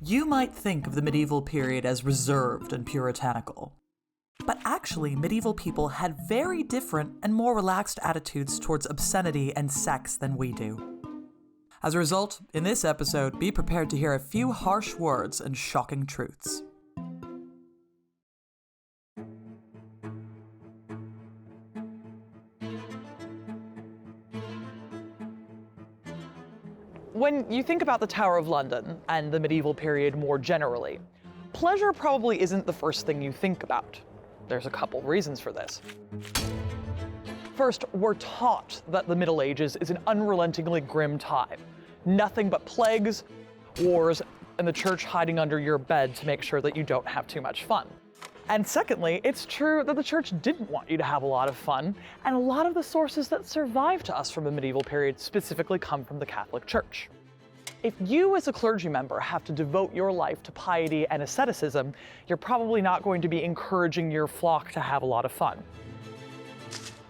You might think of the medieval period as reserved and puritanical. But actually, medieval people had very different and more relaxed attitudes towards obscenity and sex than we do. As a result, in this episode, be prepared to hear a few harsh words and shocking truths. When you think about the Tower of London and the medieval period more generally, pleasure probably isn't the first thing you think about. There's a couple reasons for this. First, we're taught that the Middle Ages is an unrelentingly grim time. Nothing but plagues, wars, and the church hiding under your bed to make sure that you don't have too much fun. And secondly, it's true that the church didn't want you to have a lot of fun, and a lot of the sources that survive to us from the medieval period specifically come from the Catholic Church. If you as a clergy member have to devote your life to piety and asceticism, you're probably not going to be encouraging your flock to have a lot of fun.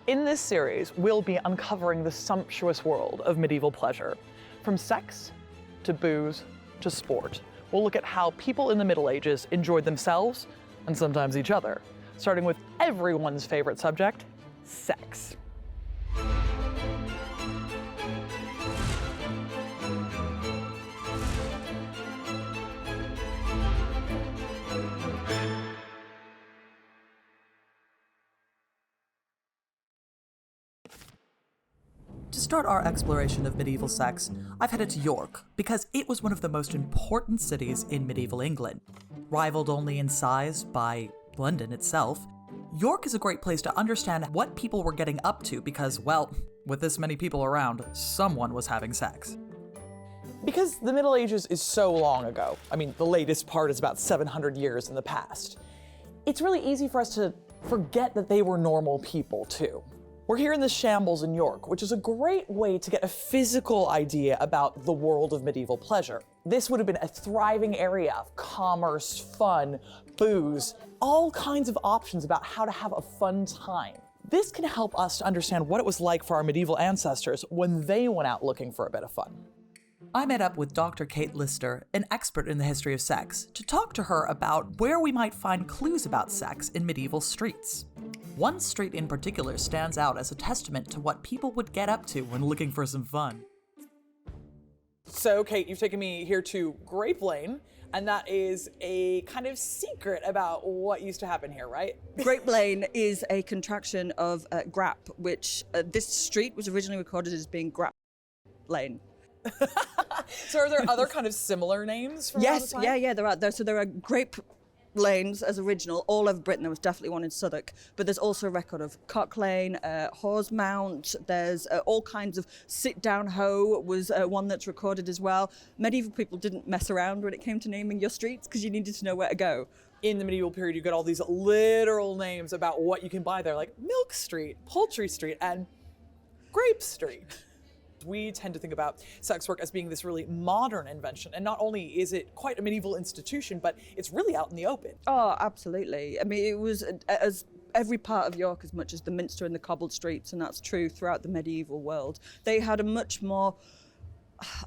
In this series, we'll be uncovering the sumptuous world of medieval pleasure. From sex, to booze, to sport. We'll look at how people in the Middle Ages enjoyed themselves, and sometimes each other, starting with everyone's favorite subject, sex. To start our exploration of medieval sex, I've headed to York because it was one of the most important cities in medieval England. Rivaled only in size by London itself, York is a great place to understand what people were getting up to because, well, with this many people around, someone was having sex. Because the Middle Ages is so long ago, I mean, the latest part is about 700 years in the past, it's really easy for us to forget that they were normal people too. We're here in the shambles in York, which is a great way to get a physical idea about the world of medieval pleasure. This would have been a thriving area of commerce, fun, booze, all kinds of options about how to have a fun time. This can help us to understand what it was like for our medieval ancestors when they went out looking for a bit of fun. I met up with Dr. Kate Lister, an expert in the history of sex, to talk to her about where we might find clues about sex in medieval streets. One street in particular stands out as a testament to what people would get up to when looking for some fun. So, Kate, you've taken me here to Grape Lane, and that is a kind of secret about what used to happen here, right? Grape Lane is a contraction of Grap, which this street was originally recorded as being Grap Lane. So are there other kind of similar names from around the time? Yeah, there are. So there are Grape Lanes as original all over Britain. There was definitely one in Southwark, but there's also a record of Cock Lane, Horsmount. There's all kinds of sit-down hoe was one that's recorded as well. Medieval people didn't mess around when it came to naming your streets because you needed to know where to go. In the medieval period, you get all these literal names about what you can buy there, like Milk Street, Poultry Street, and Grape Street. We tend to think about sex work as being this really modern invention, and not only is it quite a medieval institution, but it's really out in the open. Oh, absolutely. I mean, it was as every part of York as much as the Minster and the cobbled streets, and that's true throughout the medieval world. They had a much more,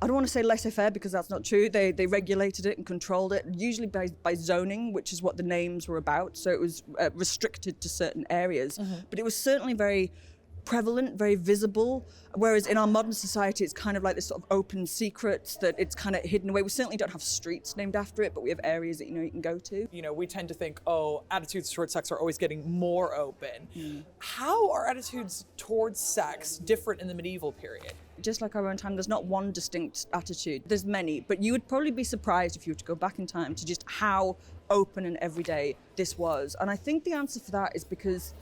I don't want to say laissez-faire because that's not true. They regulated it and controlled it, usually by zoning, which is what the names were about. So it was restricted to certain areas, but it was certainly very prevalent, very visible, whereas in our modern society it's kind of like this sort of open secret that it's kind of hidden away. We certainly don't have streets named after it, but we have areas that you can go to. We tend to think, attitudes towards sex are always getting more open. How are attitudes towards sex different in the medieval period? Just like our own time, there's not one distinct attitude. There's many, but you would probably be surprised if you were to go back in time to just how open and everyday this was. And I think the answer for that is because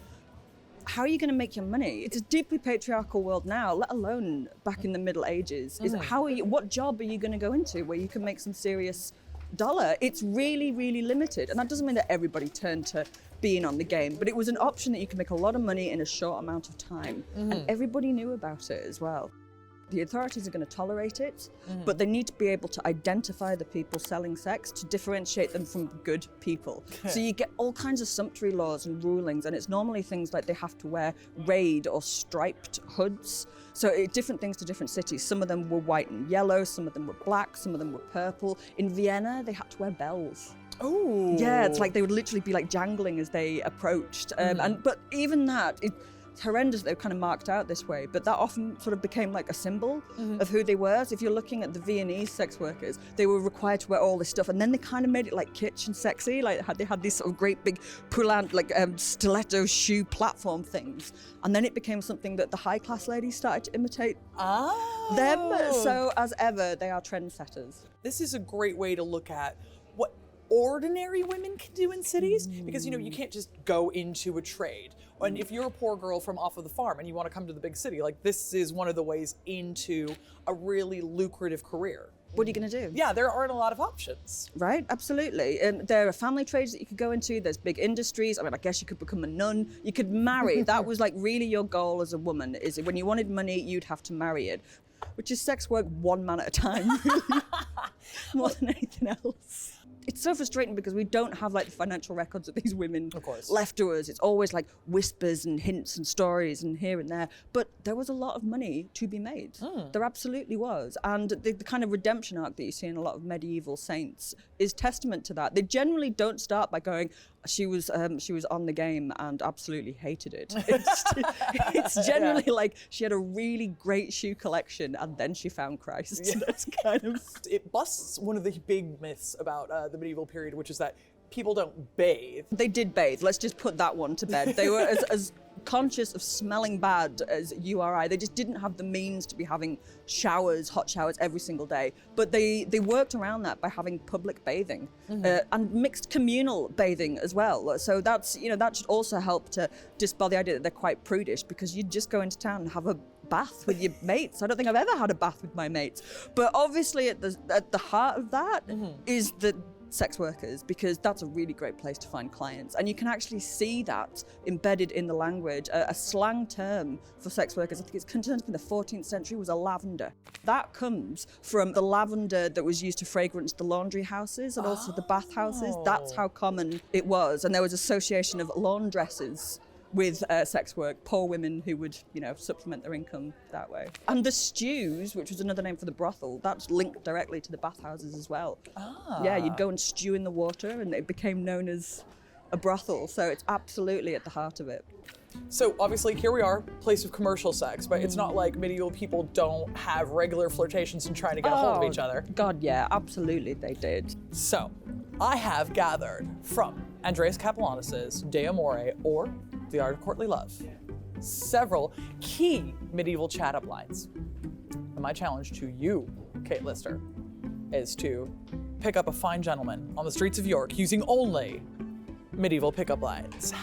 how are you going to make your money? It's a deeply patriarchal world now, let alone back in the Middle Ages. What job are you going to go into where you can make some serious dollar? It's really, really limited. And that doesn't mean that everybody turned to being on the game, but it was an option that you could make a lot of money in a short amount of time. And everybody knew about it as well. The authorities are going to tolerate it, but they need to be able to identify the people selling sex to differentiate them from good people. So you get all kinds of sumptuary laws and rulings, and it's normally things like they have to wear raid or striped hoods. So different things to different cities. Some of them were white and yellow, some of them were black, some of them were purple. In Vienna, they had to wear bells. Oh. Yeah, it's like they would literally be like jangling as they approached. But even that, it's horrendous that they were kind of marked out this way, but that often sort of became like a symbol of who they were. So if you're looking at the Viennese sex workers, they were required to wear all this stuff, and then they kind of made it like kitsch and sexy. Like they had these sort of great big poulant, like stiletto shoe platform things, and then it became something that the high class ladies started to imitate them. So as ever, they are trendsetters. This is a great way to look at what ordinary women can do in cities, because you can't just go into a trade. And if you're a poor girl from off of the farm and you want to come to the big city, like this is one of the ways into a really lucrative career. What are you going to do? Yeah, there aren't a lot of options. Right, absolutely. There are family trades that you could go into. There's big industries. I mean, I guess you could become a nun. You could marry. That was like really your goal as a woman, is when you wanted money, you'd have to marry it, which is sex work one man at a time, really, more than anything else. It's so frustrating because we don't have like the financial records of these women left to us. It's always like whispers and hints and stories and here and there. But there was a lot of money to be made. There absolutely was. And the kind of redemption arc that you see in a lot of medieval saints is testament to that. They generally don't start by going, she was on the game and absolutely hated it. It's generally like she had a really great shoe collection and then she found Christ. Yeah. That's kind of... It busts one of the big myths about the medieval period, which is that people don't bathe. They did bathe. Let's just put that one to bed. They were as conscious of smelling bad as you or I. They just didn't have the means to be having showers, hot showers every single day. But they worked around that by having public bathing and mixed communal bathing as well. So that's, that should also help to dispel the idea that they're quite prudish, because you just go into town and have a bath with your mates. I don't think I've ever had a bath with my mates. But obviously at the heart of that is the sex workers, because that's a really great place to find clients. And you can actually see that embedded in the language. A slang term for sex workers, I think it's concerned in the 14th century, was a lavender. That comes from the lavender that was used to fragrance the laundry houses and also the bath houses. That's how common it was. And there was association of laundresses with sex work, poor women who would, supplement their income that way. And the stews, which was another name for the brothel, that's linked directly to the bathhouses as well. Yeah, you'd go and stew in the water and it became known as a brothel. So it's absolutely at the heart of it. So obviously here we are, place of commercial sex, but it's not like medieval people don't have regular flirtations and trying to get a hold of each other. God, yeah, absolutely they did. So I have gathered from Andreas Capellanus's De Amore, or The Art of Courtly Love, several key medieval chat-up lines. And my challenge to you, Kate Lister, is to pick up a fine gentleman on the streets of York using only medieval pickup lines.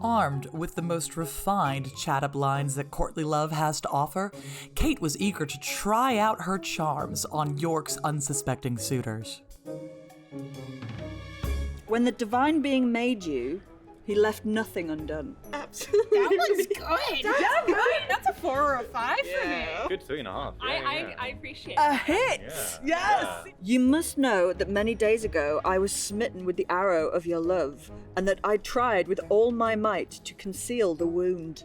Armed with the most refined chat-up lines that courtly love has to offer, Kate was eager to try out her charms on York's unsuspecting suitors. When the divine being made you, he left nothing undone. Absolutely. That was good. That's good. That's a 4 or a 5 for me. Good 3.5. I appreciate A that. hit! Yeah. Yes! You must know that many days ago I was smitten with the arrow of your love, and that I tried with all my might to conceal the wound.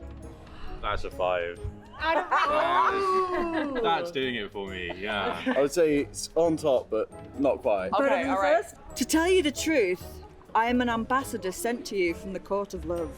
That's a 5. That's doing it for me, yeah. I would say it's on top, but not quite. Okay, all right. To tell you the truth, I am an ambassador sent to you from the court of love.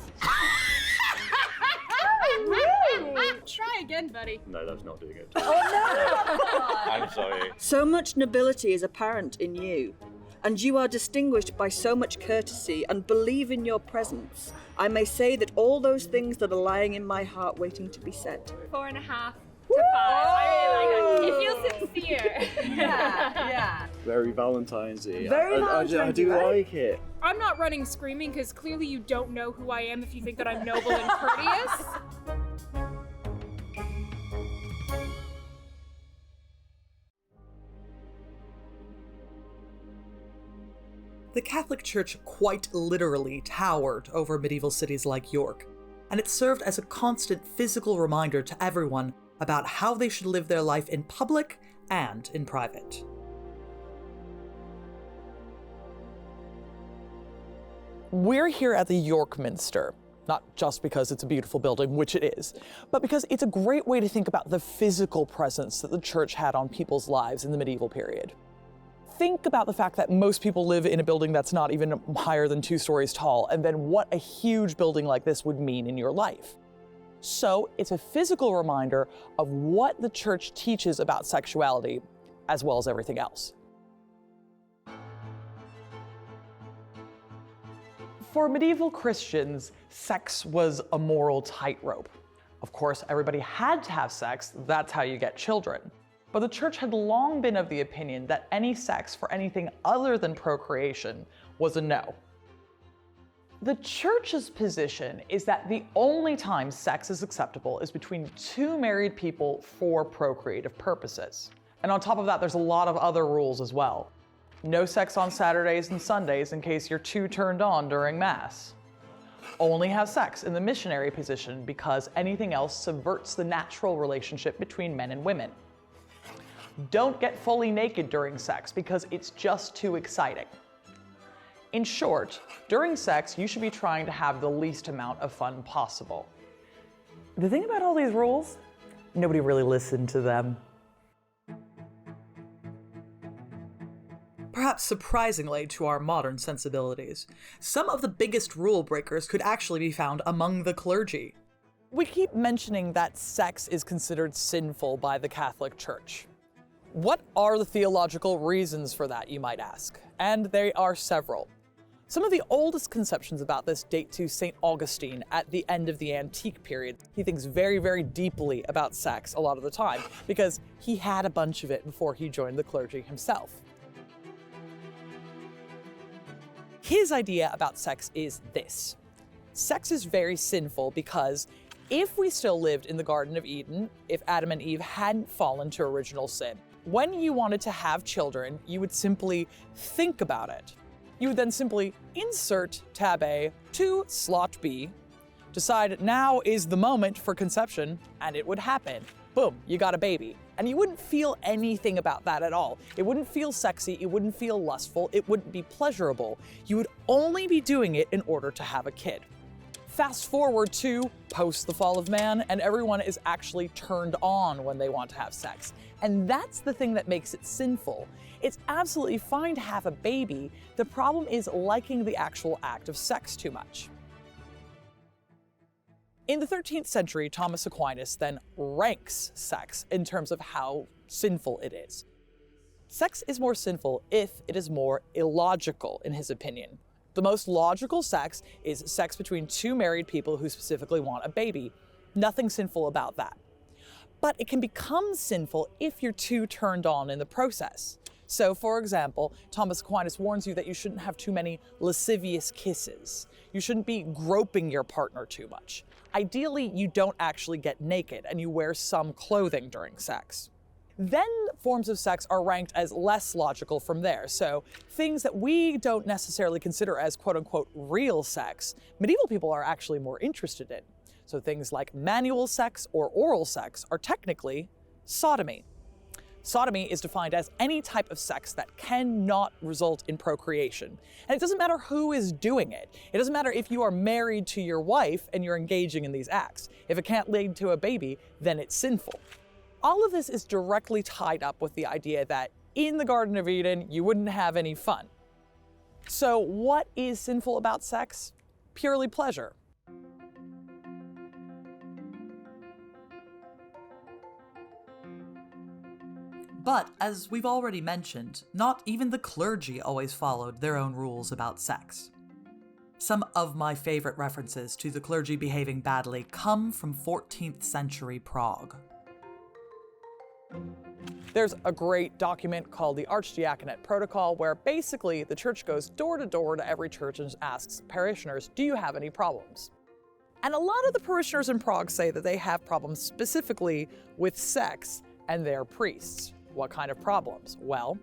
Try again, buddy. No, that's not doing it. Oh no! I'm sorry. So much nobility is apparent in you, and you are distinguished by so much courtesy, and believe in your presence. I may say that all those things that are lying in my heart waiting to be said. 4.5 to 5. I really like that. It feels sincere. Yeah. Very Valentine's-y. Very I Valentine's-y, do right? like it. I'm not running screaming because clearly you don't know who I am if you think that I'm noble and courteous. The Catholic Church quite literally towered over medieval cities like York, and it served as a constant physical reminder to everyone about how they should live their life in public and in private. We're here at the York Minster, not just because it's a beautiful building, which it is, but because it's a great way to think about the physical presence that the church had on people's lives in the medieval period. Think about the fact that most people live in a building that's not even higher than 2 stories tall, and then what a huge building like this would mean in your life. So it's a physical reminder of what the church teaches about sexuality, as well as everything else. For medieval Christians, sex was a moral tightrope. Of course, everybody had to have sex, that's how you get children. But the church had long been of the opinion that any sex for anything other than procreation was a no. The church's position is that the only time sex is acceptable is between 2 married people for procreative purposes. And on top of that, there's a lot of other rules as well. No sex on Saturdays and Sundays in case you're too turned on during Mass. Only have sex in the missionary position because anything else subverts the natural relationship between men and women. Don't get fully naked during sex because it's just too exciting. In short, during sex, you should be trying to have the least amount of fun possible. The thing about all these rules, nobody really listened to them. Perhaps surprisingly to our modern sensibilities, some of the biggest rule breakers could actually be found among the clergy. We keep mentioning that sex is considered sinful by the Catholic Church. What are the theological reasons for that, you might ask? And there are several. Some of the oldest conceptions about this date to St. Augustine at the end of the antique period. He thinks very, very deeply about sex a lot of the time because he had a bunch of it before he joined the clergy himself. His idea about sex is this. Sex is very sinful because if we still lived in the Garden of Eden, if Adam and Eve hadn't fallen to original sin, when you wanted to have children, you would simply think about it. You would then simply insert tab A to slot B, decide now is the moment for conception, and it would happen. Boom, you got a baby. And you wouldn't feel anything about that at all. It wouldn't feel sexy, it wouldn't feel lustful, it wouldn't be pleasurable. You would only be doing it in order to have a kid. Fast forward to post the fall of man, and everyone is actually turned on when they want to have sex. And that's the thing that makes it sinful. It's absolutely fine to have a baby. The problem is liking the actual act of sex too much. In the 13th century, Thomas Aquinas then ranks sex in terms of how sinful it is. Sex is more sinful if it is more illogical, in his opinion. The most logical sex is sex between 2 married people who specifically want a baby. Nothing sinful about that. But it can become sinful if you're too turned on in the process. So, for example, Thomas Aquinas warns you that you shouldn't have too many lascivious kisses. You shouldn't be groping your partner too much. Ideally, you don't actually get naked and you wear some clothing during sex. Then forms of sex are ranked as less logical from there. So things that we don't necessarily consider as quote unquote real sex, medieval people are actually more interested in. So things like manual sex or oral sex are technically sodomy. Sodomy is defined as any type of sex that cannot result in procreation. And it doesn't matter who is doing it. It doesn't matter if you are married to your wife and you're engaging in these acts. If it can't lead to a baby, then it's sinful. All of this is directly tied up with the idea that in the Garden of Eden, you wouldn't have any fun. So what is sinful about sex? Purely pleasure. But, as we've already mentioned, not even the clergy always followed their own rules about sex. Some of my favorite references to the clergy behaving badly come from 14th century Prague. There's a great document called the Archdiaconate Protocol where basically the church goes door to door to every church and asks parishioners, do you have any problems? And a lot of the parishioners in Prague say that they have problems specifically with sex and their priests. What kind of problems? Well,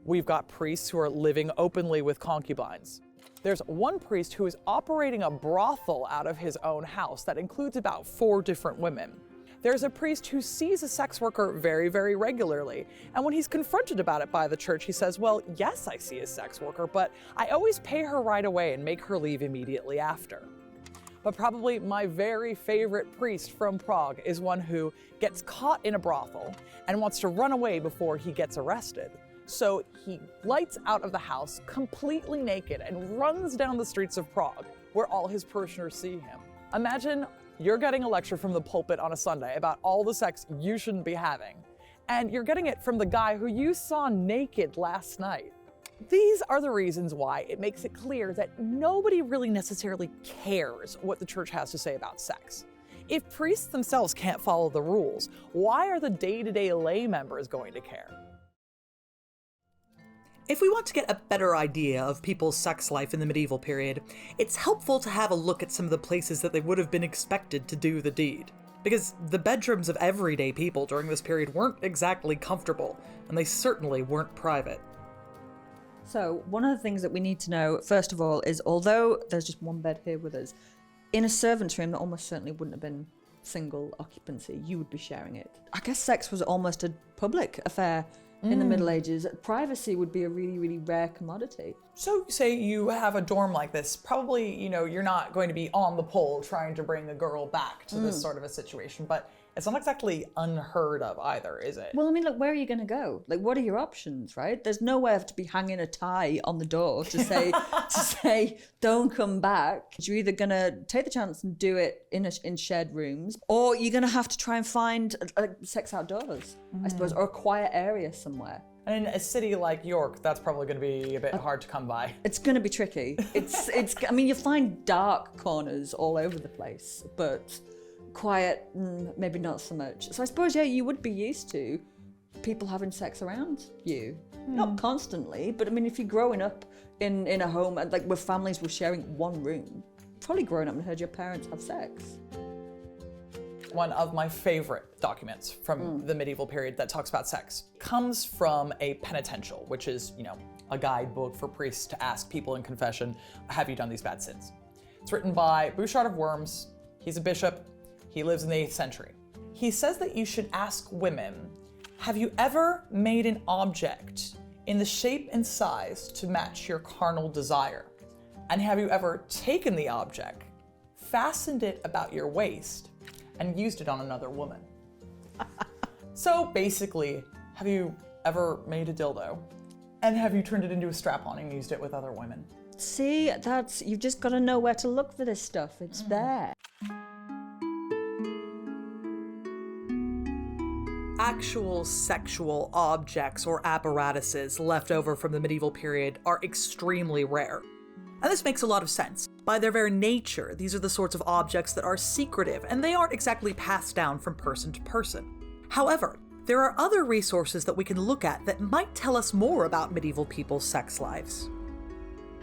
We've got priests who are living openly with concubines. There's one priest who is operating a brothel out of his own house that includes about 4 different women. There's a priest who sees a sex worker very, very regularly, and when he's confronted about it by the church, he says, well, yes, I see a sex worker, but I always pay her right away and make her leave immediately after. But probably my very favorite priest from Prague is one who gets caught in a brothel and wants to run away before he gets arrested. So he lights out of the house completely naked and runs down the streets of Prague, where all his parishioners see him. Imagine you're getting a lecture from the pulpit on a Sunday about all the sex you shouldn't be having, and you're getting it from the guy who you saw naked last night. These are the reasons why it makes it clear that nobody really necessarily cares what the church has to say about sex. If priests themselves can't follow the rules, why are the day-to-day lay members going to care? If we want to get a better idea of people's sex life in the medieval period, it's helpful to have a look at some of the places that they would have been expected to do the deed. Because the bedrooms of everyday people during this period weren't exactly comfortable, and they certainly weren't private. So one of the things that we need to know, first of all, is although there's just one bed here with us, in a servant's room that almost certainly wouldn't have been single occupancy, you would be sharing it. I guess sex was almost a public affair in the Middle Ages. Privacy would be a really, really rare commodity. So say you have a dorm like this, probably, you're not going to be on the pole trying to bring a girl back to this sort of a situation, but it's not exactly unheard of either, is it? Well, I mean, look, where are you going to go? Like, what are your options, right? There's nowhere to be hanging a tie on the door to say, don't come back. You're either going to take the chance and do it in shared rooms, or you're going to have to try and find sex outdoors, I suppose, or a quiet area somewhere. And in a city like York, that's probably going to be a bit hard to come by. It's going to be tricky. I mean, you find dark corners all over the place, but quiet, maybe not so much. So I suppose, yeah, you would be used to people having sex around you. Not constantly, but I mean, if you're growing up in a home, and like where families were sharing one room, probably growing up and heard your parents have sex. One of my favorite documents from the medieval period that talks about sex comes from a penitential, which is, a guidebook for priests to ask people in confession, have you done these bad sins? It's written by Bouchard of Worms. He's a bishop. He lives in the 8th century. He says that you should ask women, have you ever made an object in the shape and size to match your carnal desire? And have you ever taken the object, fastened it about your waist, and used it on another woman? So basically, have you ever made a dildo? And have you turned it into a strap-on and used it with other women? See, you've just got to know where to look for this stuff. It's there. Actual sexual objects or apparatuses left over from the medieval period are extremely rare. And this makes a lot of sense. By their very nature, these are the sorts of objects that are secretive, and they aren't exactly passed down from person to person. However, there are other resources that we can look at that might tell us more about medieval people's sex lives.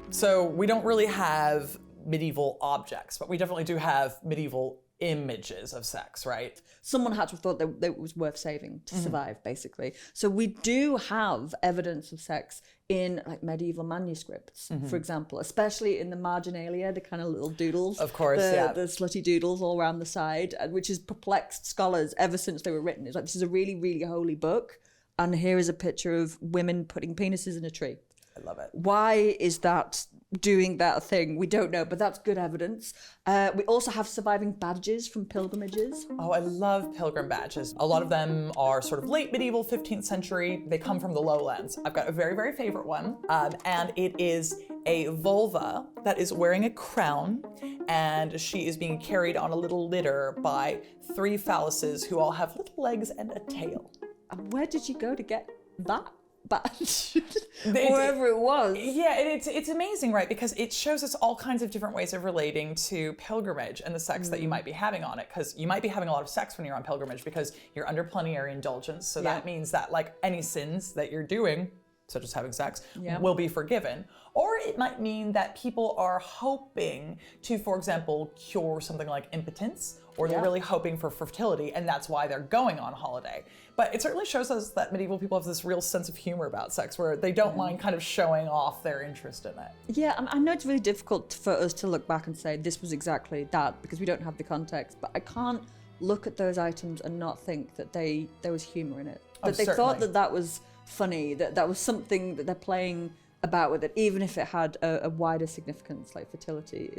So we don't really have medieval objects, but we definitely do have medieval images of sex, right? Someone had to have thought that it was worth saving to survive, basically. So we do have evidence of sex in like medieval manuscripts, for example, especially in the marginalia, the kind of little doodles. Of course, the slutty doodles all around the side, which has perplexed scholars ever since they were written. It's like, this is a really, really holy book, and here is a picture of women putting penises in a tree. I love it. Why is that doing that thing? We don't know, but that's good evidence. We also have surviving badges from pilgrimages. Oh, I love pilgrim badges. A lot of them are sort of late medieval 15th century. They come from the lowlands. I've got a very, very favorite one, and it is a vulva that is wearing a crown, and she is being carried on a little litter by 3 phalluses who all have little legs and a tail. And where did you go to get that badge? Wherever it was. Yeah, it's amazing, right? Because it shows us all kinds of different ways of relating to pilgrimage and the sex that you might be having on it. Because you might be having a lot of sex when you're on pilgrimage because you're under plenary indulgence. So that means that like any sins that you're doing, such as having sex, Yeah. will be forgiven. Or it might mean that people are hoping to, for example, cure something like impotence, or they're really hoping for fertility, and that's why they're going on holiday. But it certainly shows us that medieval people have this real sense of humor about sex, where they don't mind kind of showing off their interest in it. Yeah, I know it's really difficult for us to look back and say this was exactly that because we don't have the context, but I can't look at those items and not think that there was humor in it. That they thought certainly. that was funny, that was something that they're playing about with it, even if it had a wider significance, like fertility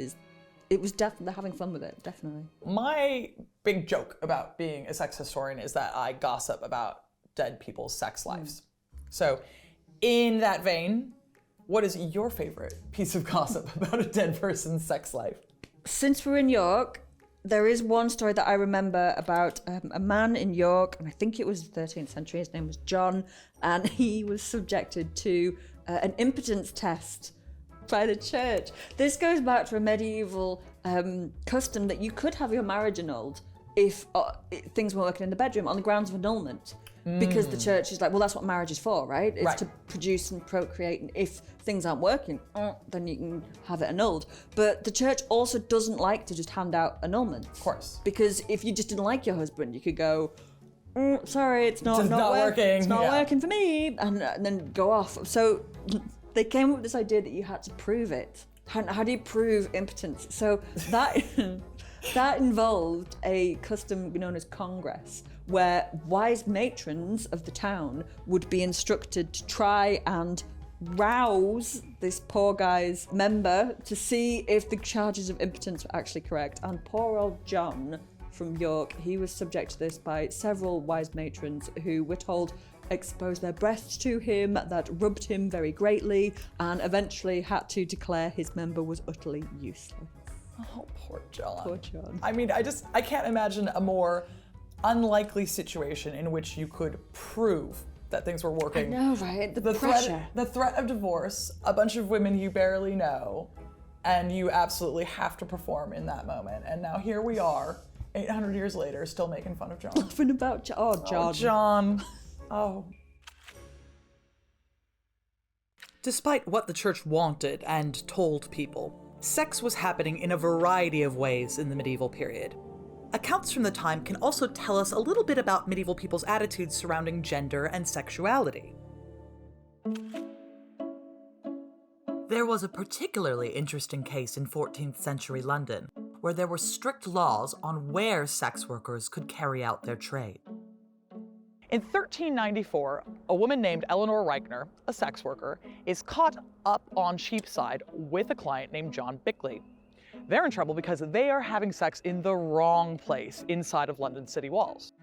it was definitely having fun with it, definitely. My big joke about being a sex historian is that I gossip about dead people's sex lives. So in that vein, what is your favorite piece of gossip about a dead person's sex life? Since we're in York, there is one story that I remember about a man in York, and I think it was the 13th century, his name was John, and he was subjected to an impotence test by the church. This goes back to a medieval custom that you could have your marriage annulled if things weren't working in the bedroom on the grounds of annulment. Because the church is like, well, that's what marriage is for, right? It's to produce and procreate, and if things aren't working, then you can have it annulled. But the church also doesn't like to just hand out annulments. Of course. Because if you just didn't like your husband, you could go, sorry, it's not working. It's not working for me, and then go off. So they came up with this idea that you had to prove it. How do you prove impotence? So that that involved a custom known as congress, where wise matrons of the town would be instructed to try and rouse this poor guy's member to see if the charges of impotence were actually correct. And poor old John from York, he was subject to this by several wise matrons who were told exposed their breasts to him, that rubbed him very greatly, and eventually had to declare his member was utterly useless. Oh, poor John. Poor John. I mean, I can't imagine a more unlikely situation in which you could prove that things were working. I know, right? The pressure. The threat of divorce, a bunch of women you barely know, and you absolutely have to perform in that moment. And now here we are, 800 years later, still making fun of John. Laughing about John. Oh, John. Oh, John. Oh. Despite what the church wanted and told people, sex was happening in a variety of ways in the medieval period. Accounts from the time can also tell us a little bit about medieval people's attitudes surrounding gender and sexuality. There was a particularly interesting case in 14th century London, where there were strict laws on where sex workers could carry out their trade. In 1394, a woman named Eleanor Reichner, a sex worker, is caught up on Cheapside with a client named John Bickley. They're in trouble because they are having sex in the wrong place inside of London city walls.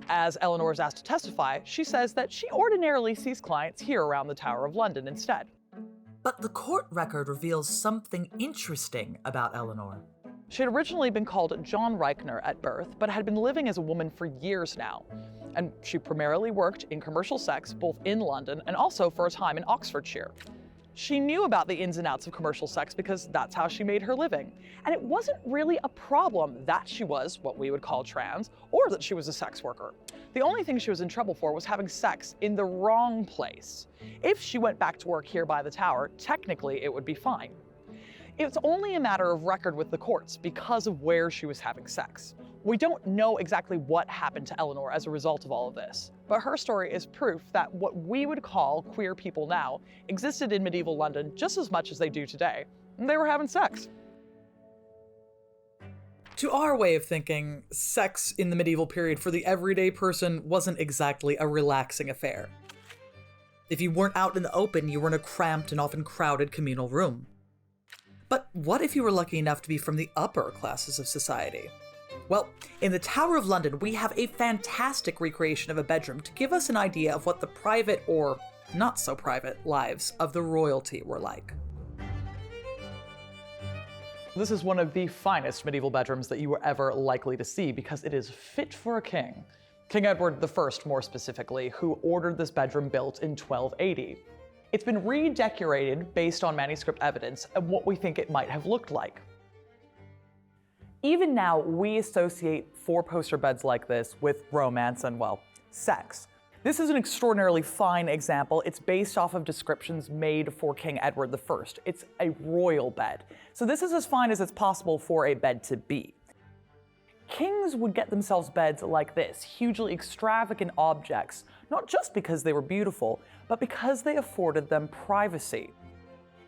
As Eleanor is asked to testify, she says that she ordinarily sees clients here around the Tower of London instead. But the court record reveals something interesting about Eleanor. She had originally been called John Reichner at birth, but had been living as a woman for years now. And she primarily worked in commercial sex, both in London and also for a time in Oxfordshire. She knew about the ins and outs of commercial sex because that's how she made her living. And it wasn't really a problem that she was what we would call trans, or that she was a sex worker. The only thing she was in trouble for was having sex in the wrong place. If she went back to work here by the tower, technically it would be fine. It's only a matter of record with the courts because of where she was having sex. We don't know exactly what happened to Eleanor as a result of all of this, but her story is proof that what we would call queer people now existed in medieval London just as much as they do today, and they were having sex. To our way of thinking, sex in the medieval period for the everyday person wasn't exactly a relaxing affair. If you weren't out in the open, you were in a cramped and often crowded communal room. But what if you were lucky enough to be from the upper classes of society? Well, in the Tower of London, we have a fantastic recreation of a bedroom to give us an idea of what the private, or not so private, lives of the royalty were like. This is one of the finest medieval bedrooms that you were ever likely to see because it is fit for a king. King Edward I, more specifically, who ordered this bedroom built in 1280. It's been redecorated based on manuscript evidence and what we think it might have looked like. Even now, we associate four-poster beds like this with romance and, well, sex. This is an extraordinarily fine example. It's based off of descriptions made for King Edward I. It's a royal bed. So this is as fine as it's possible for a bed to be. Kings would get themselves beds like this, hugely extravagant objects, not just because they were beautiful, but because they afforded them privacy.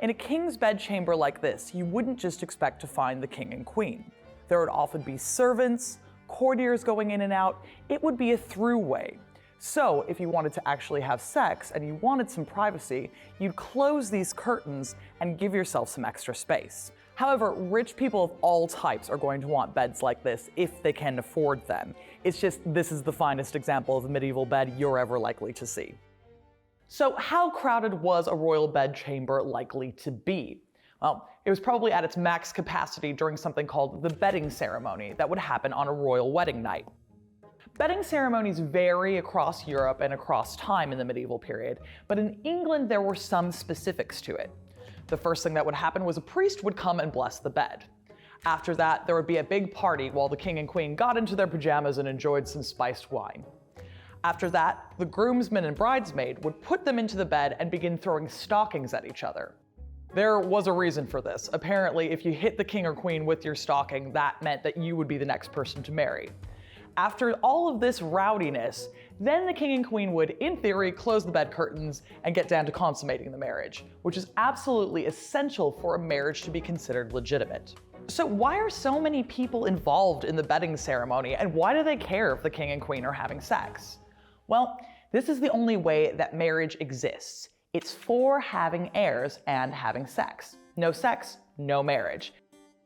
In a king's bedchamber like this, you wouldn't just expect to find the king and queen. There would often be servants, courtiers going in and out. It would be a throughway. So if you wanted to actually have sex and you wanted some privacy, you'd close these curtains and give yourself some extra space. However, rich people of all types are going to want beds like this if they can afford them. It's just this is the finest example of a medieval bed you're ever likely to see. So how crowded was a royal bedchamber likely to be? Well, it was probably at its max capacity during something called the bedding ceremony that would happen on a royal wedding night. Bedding ceremonies vary across Europe and across time in the medieval period, but in England there were some specifics to it. The first thing that would happen was a priest would come and bless the bed. After that, there would be a big party while the king and queen got into their pajamas and enjoyed some spiced wine. After that, the groomsman and bridesmaid would put them into the bed and begin throwing stockings at each other. There was a reason for this. Apparently, if you hit the king or queen with your stocking, that meant that you would be the next person to marry. After all of this rowdiness, then the king and queen would, in theory, close the bed curtains and get down to consummating the marriage, which is absolutely essential for a marriage to be considered legitimate. So why are so many people involved in the bedding ceremony, and why do they care if the king and queen are having sex? Well, this is the only way that marriage exists. It's for having heirs and having sex. No sex, no marriage.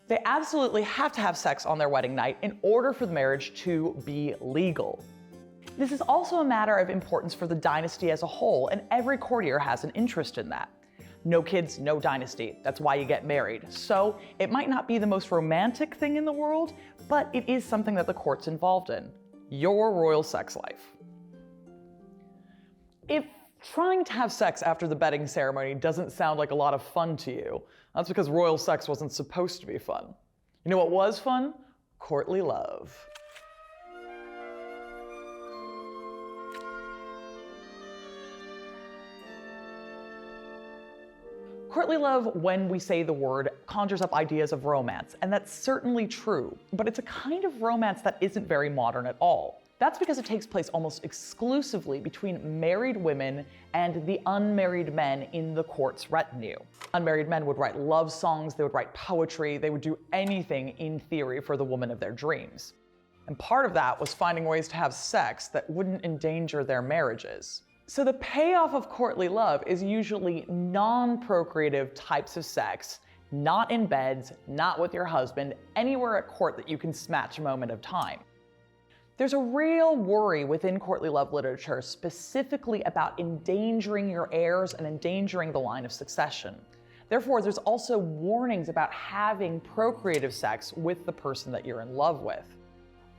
They absolutely have to have sex on their wedding night in order for the marriage to be legal. This is also a matter of importance for the dynasty as a whole, and every courtier has an interest in that. No kids, no dynasty. That's why you get married. So it might not be the most romantic thing in the world, but it is something that the court's involved in. Your royal sex life. If trying to have sex after the bedding ceremony doesn't sound like a lot of fun to you, that's because royal sex wasn't supposed to be fun. You know what was fun? Courtly love. Courtly love, when we say the word, conjures up ideas of romance, and that's certainly true, but it's a kind of romance that isn't very modern at all. That's because it takes place almost exclusively between married women and the unmarried men in the court's retinue. Unmarried men would write love songs, they would write poetry, they would do anything in theory for the woman of their dreams. And part of that was finding ways to have sex that wouldn't endanger their marriages. So the payoff of courtly love is usually non-procreative types of sex, not in beds, not with your husband, anywhere at court that you can snatch a moment of time. There's a real worry within courtly love literature specifically about endangering your heirs and endangering the line of succession. Therefore, there's also warnings about having procreative sex with the person that you're in love with.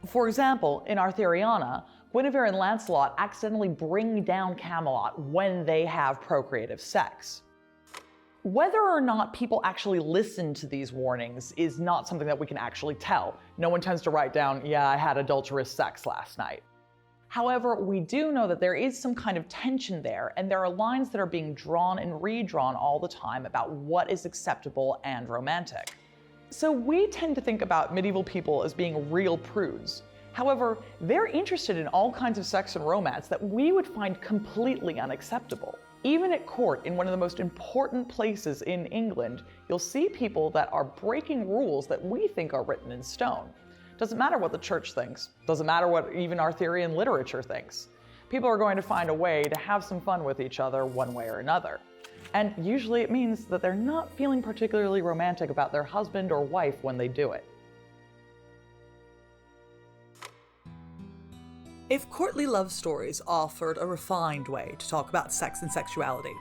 For example, in Arthuriana, Guinevere and Lancelot accidentally bring down Camelot when they have procreative sex. Whether or not people actually listen to these warnings is not something that we can actually tell. No one tends to write down, yeah, I had adulterous sex last night. However, we do know that there is some kind of tension there, and there are lines that are being drawn and redrawn all the time about what is acceptable and romantic. So we tend to think about medieval people as being real prudes. However, they're interested in all kinds of sex and romance that we would find completely unacceptable. Even at court, in one of the most important places in England, you'll see people that are breaking rules that we think are written in stone. Doesn't matter what the church thinks. Doesn't matter what even Arthurian literature thinks. People are going to find a way to have some fun with each other one way or another. And usually it means that they're not feeling particularly romantic about their husband or wife when they do it. If courtly love stories offered a refined way to talk about sex and sexuality,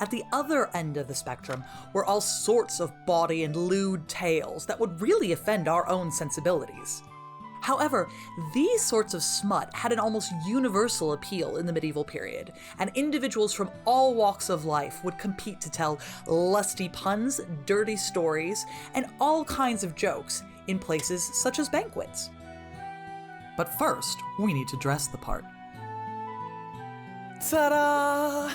at the other end of the spectrum were all sorts of bawdy and lewd tales that would really offend our own sensibilities. However, these sorts of smut had an almost universal appeal in the medieval period, and individuals from all walks of life would compete to tell lusty puns, dirty stories, and all kinds of jokes in places such as banquets. But first, we need to dress the part. Ta-da!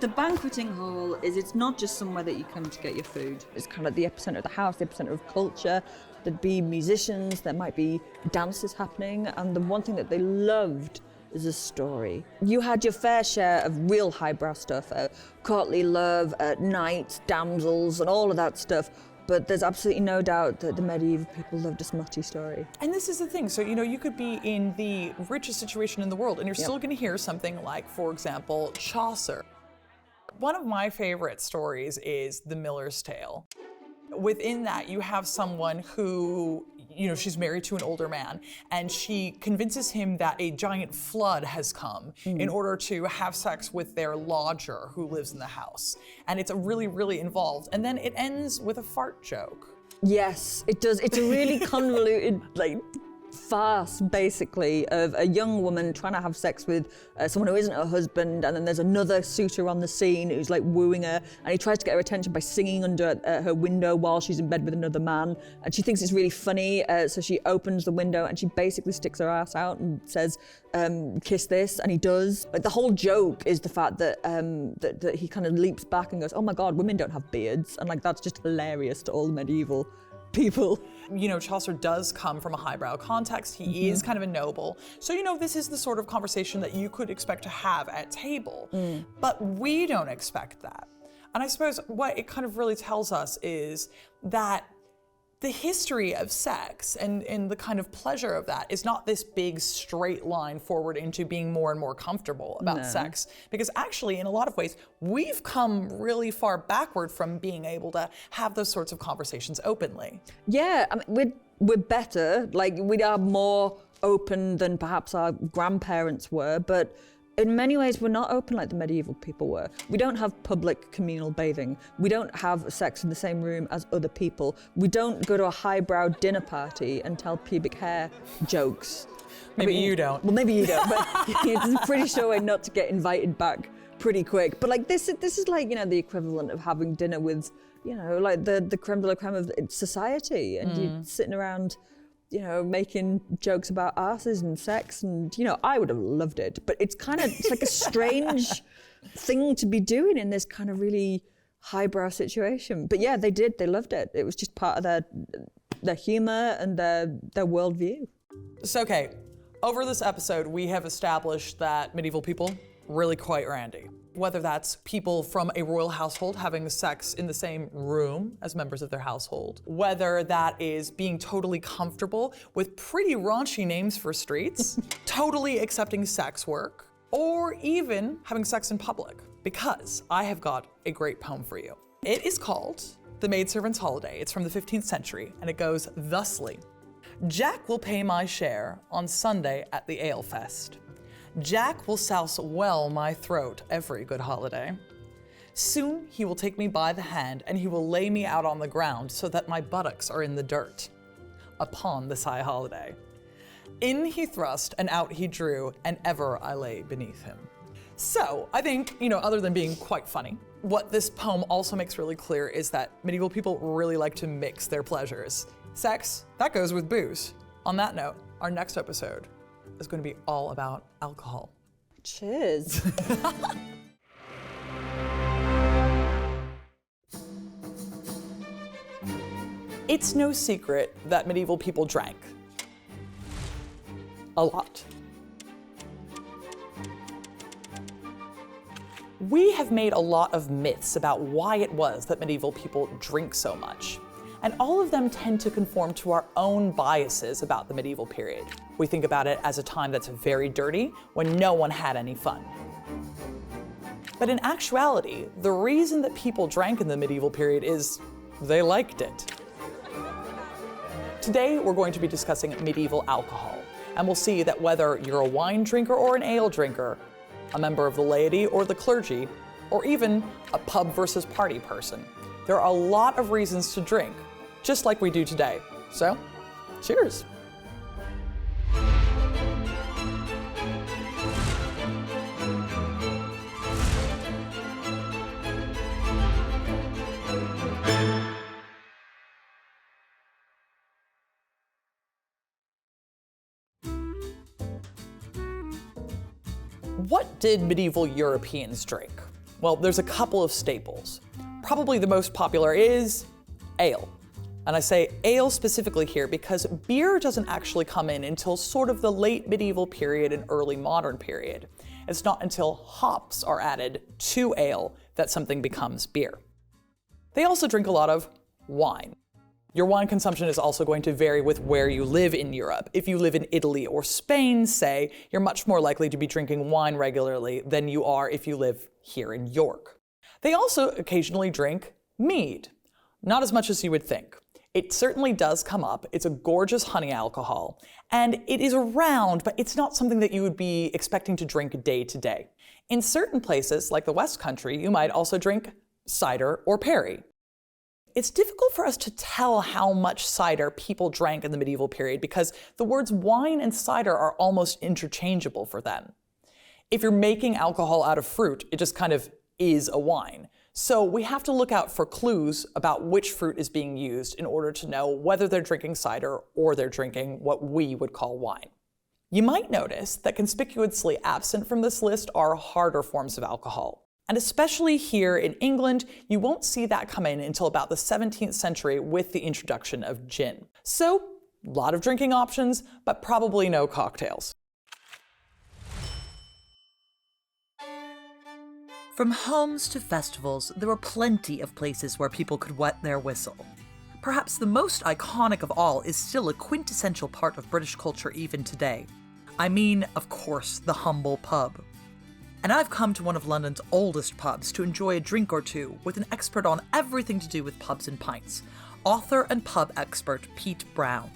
The banqueting hall it's not just somewhere that you come to get your food. It's kind of the epicenter of the house, the epicenter of culture. There'd be musicians, there might be dances happening, and the one thing that they loved is a story. You had your fair share of real highbrow stuff, courtly love, knights, damsels, and all of that stuff. But there's absolutely no doubt that the medieval people loved a smutty story. And this is the thing, so you could be in the richest situation in the world and you're still gonna hear something like, for example, Chaucer. One of my favorite stories is The Miller's Tale. Within that, you have someone who, she's married to an older man, and she convinces him that a giant flood has come in order to have sex with their lodger who lives in the house. And it's really, really involved. And then it ends with a fart joke. Yes, it does. It's a really convoluted, farce, basically, of a young woman trying to have sex with someone who isn't her husband, and then there's another suitor on the scene who's wooing her, and he tries to get her attention by singing under her window while she's in bed with another man, and she thinks it's really funny, so she opens the window and she basically sticks her ass out and says, kiss this, and he does. The whole joke is the fact that that he kind of leaps back and goes, oh my God, women don't have beards, and that's just hilarious to all the medieval people. Chaucer does come from a highbrow context. He is kind of a noble. So, this is the sort of conversation that you could expect to have at table. But we don't expect that. And I suppose what it kind of really tells us is that the history of sex and the kind of pleasure of that is not this big straight line forward into being more and more comfortable about sex. Because actually, in a lot of ways, we've come really far backward from being able to have those sorts of conversations openly. Yeah, we're better. We are more open than perhaps our grandparents were, but in many ways, we're not open like the medieval people were. We don't have public communal bathing. We don't have sex in the same room as other people. We don't go to a highbrow dinner party and tell pubic hair jokes. Maybe you don't. Well, maybe you don't, but it's a pretty sure way not to get invited back pretty quick. But this is the equivalent of having dinner with, the creme de la creme of society, and you're sitting around making jokes about asses and sex, and I would have loved it, but it's like a strange thing to be doing in this kind of really highbrow situation. But yeah, they loved it. It was just part of their humor and their worldview. So, okay, over this episode, we have established that medieval people really quite randy. Whether that's people from a royal household having sex in the same room as members of their household, whether that is being totally comfortable with pretty raunchy names for streets, totally accepting sex work, or even having sex in public. Because I have got a great poem for you. It is called The Maidservant's Holiday. It's from the 15th century, and it goes thusly. Jack will pay my share on Sunday at the ale fest. Jack will souse well my throat every good holiday. Soon he will take me by the hand, and he will lay me out on the ground so that my buttocks are in the dirt. Upon this high holiday. In he thrust, and out he drew, and ever I lay beneath him. So, I think, other than being quite funny, what this poem also makes really clear is that medieval people really like to mix their pleasures. Sex, that goes with booze. On that note, our next episode is going to be all about alcohol. Cheers. It's no secret that medieval people drank. A lot. We have made a lot of myths about why it was that medieval people drink so much. And all of them tend to conform to our own biases about the medieval period. We think about it as a time that's very dirty, when no one had any fun. But in actuality, the reason that people drank in the medieval period is they liked it. Today, we're going to be discussing medieval alcohol, and we'll see that whether you're a wine drinker or an ale drinker, a member of the laity or the clergy, or even a pub versus party person, there are a lot of reasons to drink, just like we do today. So, cheers. What did medieval Europeans drink? Well, there's a couple of staples. Probably the most popular is ale. And I say ale specifically here because beer doesn't actually come in until sort of the late medieval period and early modern period. It's not until hops are added to ale that something becomes beer. They also drink a lot of wine. Your wine consumption is also going to vary with where you live in Europe. If you live in Italy or Spain, say, you're much more likely to be drinking wine regularly than you are if you live here in York. They also occasionally drink mead. Not as much as you would think. It certainly does come up. It's a gorgeous honey alcohol, and it is around, but it's not something that you would be expecting to drink day to day. In certain places, like the West Country, you might also drink cider or perry. It's difficult for us to tell how much cider people drank in the medieval period because the words wine and cider are almost interchangeable for them. If you're making alcohol out of fruit, it just kind of is a wine. So we have to look out for clues about which fruit is being used in order to know whether they're drinking cider or they're drinking what we would call wine. You might notice that conspicuously absent from this list are harder forms of alcohol. And especially here in England, you won't see that come in until about the 17th century with the introduction of gin. So, a lot of drinking options, but probably no cocktails. From homes to festivals, there were plenty of places where people could wet their whistle. Perhaps the most iconic of all is still a quintessential part of British culture even today. I mean, of course, the humble pub. And I've come to one of London's oldest pubs to enjoy a drink or two with an expert on everything to do with pubs and pints, author and pub expert Pete Brown.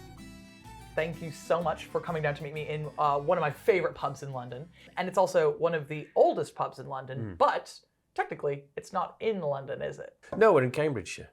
Thank you so much for coming down to meet me in one of my favorite pubs in London. And it's also one of the oldest pubs in London, but technically it's not in London, is it? No, we're in Cambridgeshire.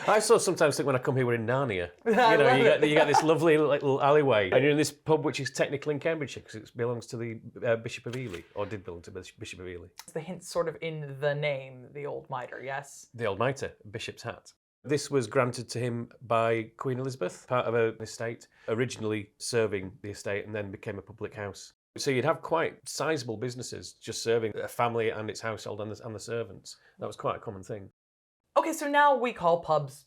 I sort of sometimes think when I come here we're in Narnia. You know, you get this lovely little alleyway, and you're in this pub which is technically in Cambridgeshire because it belongs to the Bishop of Ely, or did belong to Bishop of Ely. The hint's sort of in the name, the Old Mitre, yes? The Old Mitre, Bishop's hat. This was granted to him by Queen Elizabeth, part of an estate, originally serving the estate and then became a public house. So you'd have quite sizable businesses just serving a family and its household and the servants. That was quite a common thing. Okay, so now we call pubs,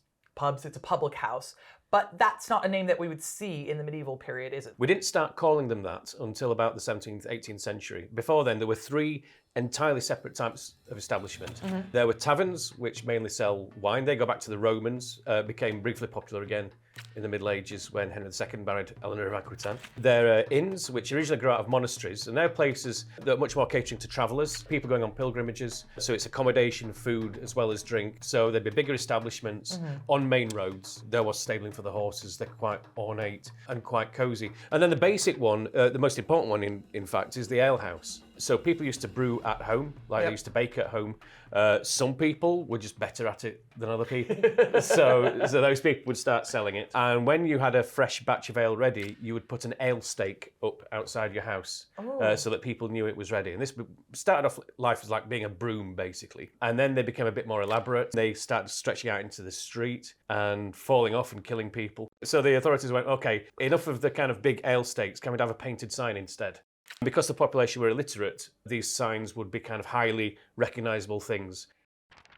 it's a public house, but that's not a name that we would see in the medieval period, is it? We didn't start calling them that until about the 17th, 18th century. Before then, there were three entirely separate types of establishment. There were taverns, which mainly sell wine. They go back to the Romans, became briefly popular again in the Middle Ages when Henry II married Eleanor of Aquitaine. There are inns, which originally grew out of monasteries, and they're places that are much more catering to travellers, people going on pilgrimages. So it's accommodation, food, as well as drink. So there'd be bigger establishments on main roads. There was stabling for the horses. They're quite ornate and quite cosy. And then the basic one, the most important one, in fact, is the alehouse. So people used to brew at home, like they used to bake at home. Some people were just better at it than other people. so those people would start selling it. And when you had a fresh batch of ale ready, you would put an ale stake up outside your house so that people knew it was ready. And this started off life as like being a broom, basically. And then they became a bit more elaborate. They started stretching out into the street and falling off and killing people. So the authorities went, okay, enough of the kind of big ale stakes, can we have a painted sign instead? Because the population were illiterate, these signs would be kind of highly recognisable things.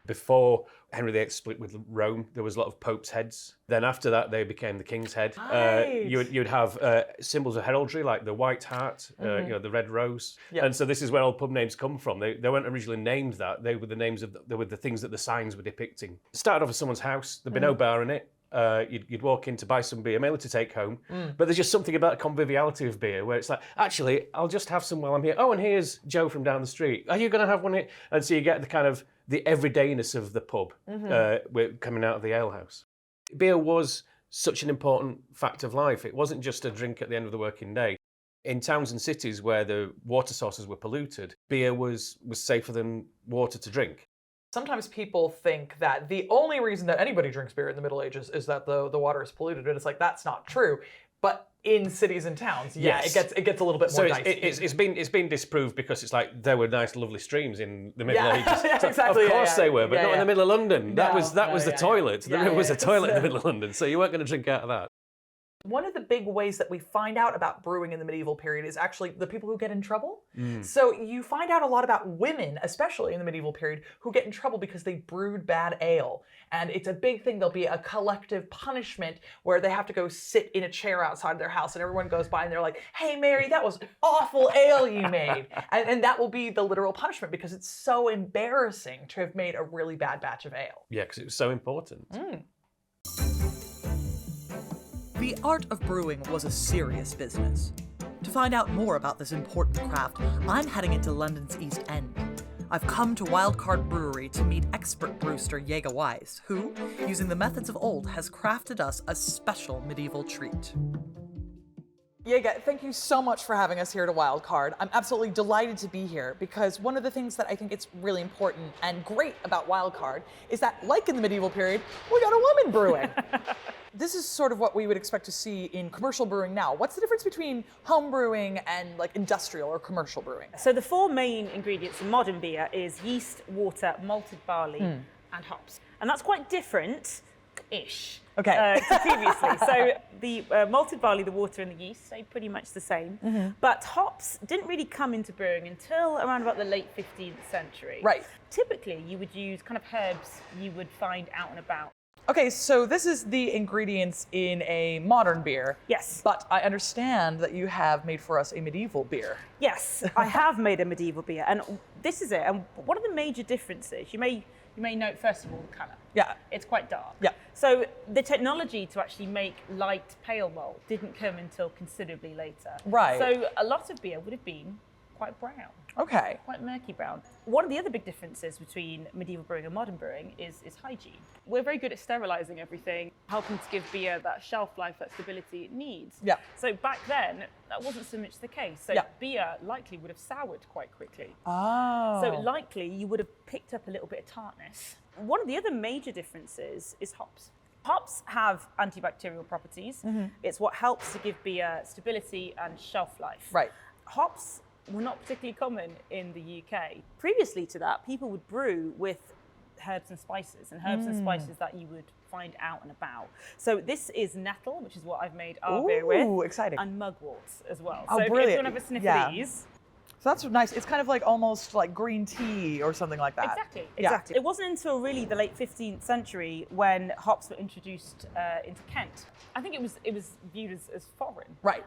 Before Henry VIII split with Rome, there was a lot of popes' heads. Then after that, they became the king's head. Right. You'd have symbols of heraldry, like the white hart, the red rose. Yep. And so this is where all pub names come from. They weren't originally named that. They were the names of they were the things that the signs were depicting. It started off as someone's house. There'd be no bar in it. You'd walk in to buy some beer, mainly to take home. But there's just something about the conviviality of beer where it's like, actually, I'll just have some while I'm here. Oh, and here's Joe from down the street. Are you going to have one here? And so you get the kind of the everydayness of the pub coming out of the alehouse. Beer was such an important fact of life. It wasn't just a drink at the end of the working day. In towns and cities where the water sources were polluted, beer was safer than water to drink. Sometimes people think that the only reason that anybody drinks beer in the Middle Ages is that the water is polluted, and it's like, that's not true. But in cities and towns, Yes. it gets a little bit more dicey. It's been disproved because it's like there were nice, lovely streams in the Middle Ages. Yeah, exactly. Of course they were, but not in the middle of London. That was the toilet. Yeah, There was a toilet in the So- middle of London, so you weren't going to drink out of that. One of the big ways that we find out about brewing in the medieval period is actually the people who get in trouble. So you find out a lot about women, especially in the medieval period, who get in trouble because they brewed bad ale. And it's a big thing. There'll be a collective punishment where they have to go sit in a chair outside their house and everyone goes by and they're like, hey, Mary, that was awful ale you made. And that will be the literal punishment because it's so embarrassing to have made a really bad batch of ale. Yeah, because it was so important. The art of brewing was a serious business. To find out more about this important craft, I'm heading into London's East End. I've come to Wildcard Brewery to meet expert brewster Janega Weiss, who, using the methods of old, has crafted us a special medieval treat. Janega, thank you so much for having us here at Wildcard. I'm absolutely delighted to be here because one of the things that I think it's really important and great about Wildcard is that, like in the medieval period, we got a woman brewing. This is sort of what we would expect to see in commercial brewing now. What's the difference between home brewing and like industrial or commercial brewing? So the four main ingredients in modern beer is yeast, water, malted barley, and hops. And that's quite different-ish to previously. So the malted barley, the water, and the yeast stay pretty much the same. But hops didn't really come into brewing until around about the late 15th century. Right. Typically, you would use kind of herbs you would find out and about. Okay, so this is the ingredients in a modern beer. Yes. But I understand that you have made for us a medieval beer. Yes, I have made a medieval beer, and this is it. And one of the major differences, you may note first of all the colour. Yeah. It's quite dark. Yeah. So the technology to actually make light pale malt didn't come until considerably later. Right. So a lot of beer would have been quite brown. Okay. Quite murky brown. One of the other big differences between medieval brewing and modern brewing is hygiene. We're very good at sterilising everything, helping to give beer that shelf life, that stability it needs. Yeah. So back then, that wasn't so much the case. So Yeah. beer likely would have soured quite quickly. Oh. So likely you would have picked up a little bit of tartness. One of the other major differences is hops. Hops have antibacterial properties. It's what helps to give beer stability and shelf life. Right. Hops were not particularly common in the UK. Previously to that, people would brew with herbs and spices, and herbs and spices that you would find out and about. So this is nettle, which is what I've made our beer with. Ooh, exciting. And mugwort as well. Oh, so if you brilliant. want to have a sniff Yeah. of these. So that's nice. It's kind of like almost like green tea or something like that. Exactly, Yeah. exactly. It wasn't until really the late 15th century when hops were introduced into Kent. I think it was viewed as foreign. Right.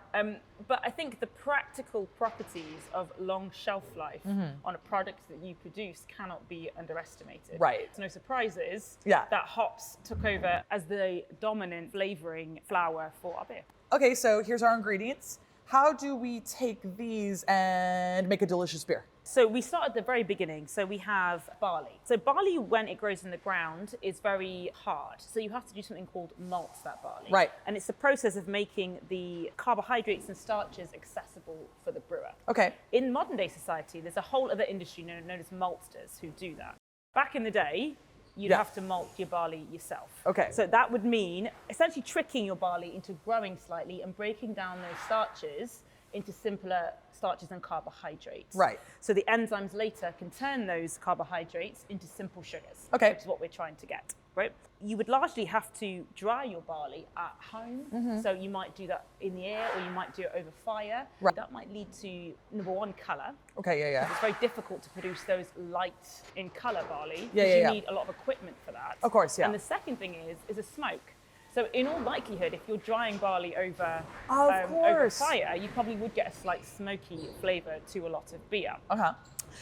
But I think the practical properties of long shelf life on a product that you produce cannot be underestimated. Right. It's no surprises Yeah. that hops took over as the dominant flavouring flour for our beer. Okay, so here's our ingredients. How do we take these and make a delicious beer? So we start at the very beginning. So we have barley. So barley, when it grows in the ground, is very hard. So you have to do something called malt that barley. Right. And it's the process of making the carbohydrates and starches accessible for the brewer. Okay. In modern day society, there's a whole other industry known as maltsters who do that. Back in the day, you'd Yeah. have to malt your barley yourself. Okay. So that would mean essentially tricking your barley into growing slightly and breaking down those starches into simpler starches and carbohydrates. Right. So the enzymes later can turn those carbohydrates into simple sugars. Okay. Which is what we're trying to get, right? You would largely have to dry your barley at home. So you might do that in the air or you might do it over fire. Right. That might lead to, number one, colour. Okay, yeah. It's very difficult to produce those light in colour barley. Yeah, because yeah, you yeah. need a lot of equipment for that. Of course, yeah. And the second thing is a smoke. So in all likelihood, if you're drying barley over, Of over course. fire, you probably would get a slight smoky flavour to a lot of beer. Uh-huh.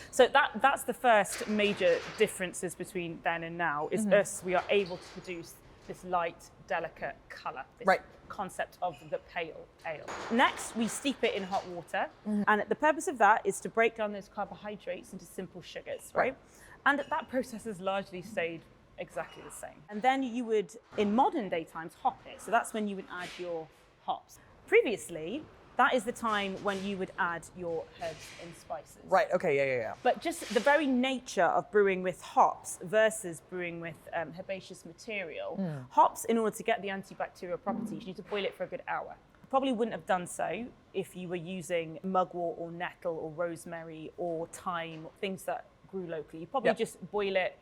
So that's the first major differences between then and now, is us, we are able to produce this light, delicate colour, this Right. concept of the pale ale. Next, we steep it in hot water, and the purpose of that is to break down those carbohydrates into simple sugars, right? And that process has largely stayed exactly the same. And then you would, in modern day times, hop it. So that's when you would add your hops. Previously, that is the time when you would add your herbs and spices. Right, okay, yeah. But just the very nature of brewing with hops versus brewing with herbaceous material, hops, in order to get the antibacterial properties, you need to boil it for a good hour. Probably wouldn't have done so if you were using mugwort or nettle or rosemary or thyme, things that grew locally. You probably Yep. just boil it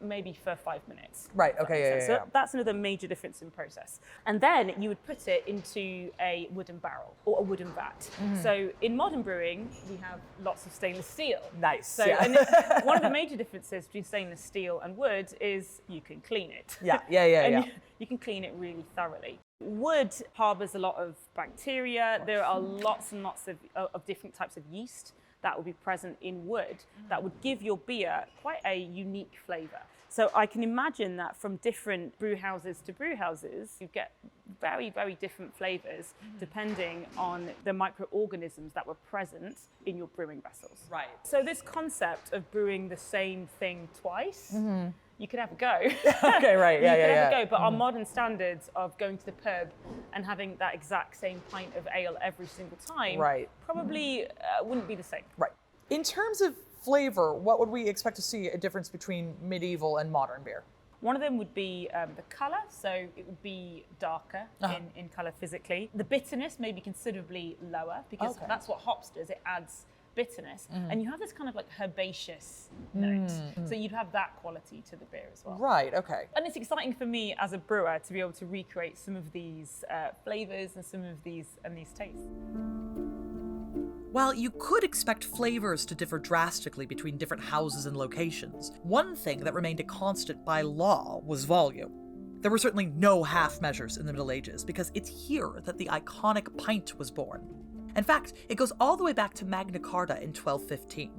maybe for 5 minutes. Right, If that okay, makes yeah, sense. yeah, So yeah. that's another major difference in process. And then you would put it into a wooden barrel or a wooden vat. So in modern brewing, we have lots of stainless steel. Nice, So yeah. and one of the major differences between stainless steel and wood is you can clean it. Yeah. And you can clean it really thoroughly. Wood harbors a lot of bacteria. There are lots and lots of different types of yeast that would be present in wood that would give your beer quite a unique flavor. So I can imagine that from different brew houses to brew houses, you get very, very different flavors depending on the microorganisms that were present in your brewing vessels. Right. So this concept of brewing the same thing twice, you could have a go. Okay, right, yeah, You could yeah, have yeah. a go, but our modern standards of going to the pub and having that exact same pint of ale every single time Right. probably wouldn't be the same. Right. In terms of flavor, what would we expect to see a difference between medieval and modern beer? One of them would be the colour, so it would be darker in colour physically. The bitterness may be considerably lower because that's what hops does, it adds bitterness. And you have this kind of like herbaceous note. So you'd have that quality to the beer as well. Right, okay. And it's exciting for me as a brewer to be able to recreate some of these flavours and some of these tastes. While you could expect flavors to differ drastically between different houses and locations, one thing that remained a constant by law was volume. There were certainly no half measures in the Middle Ages, because it's here that the iconic pint was born. In fact, it goes all the way back to Magna Carta in 1215.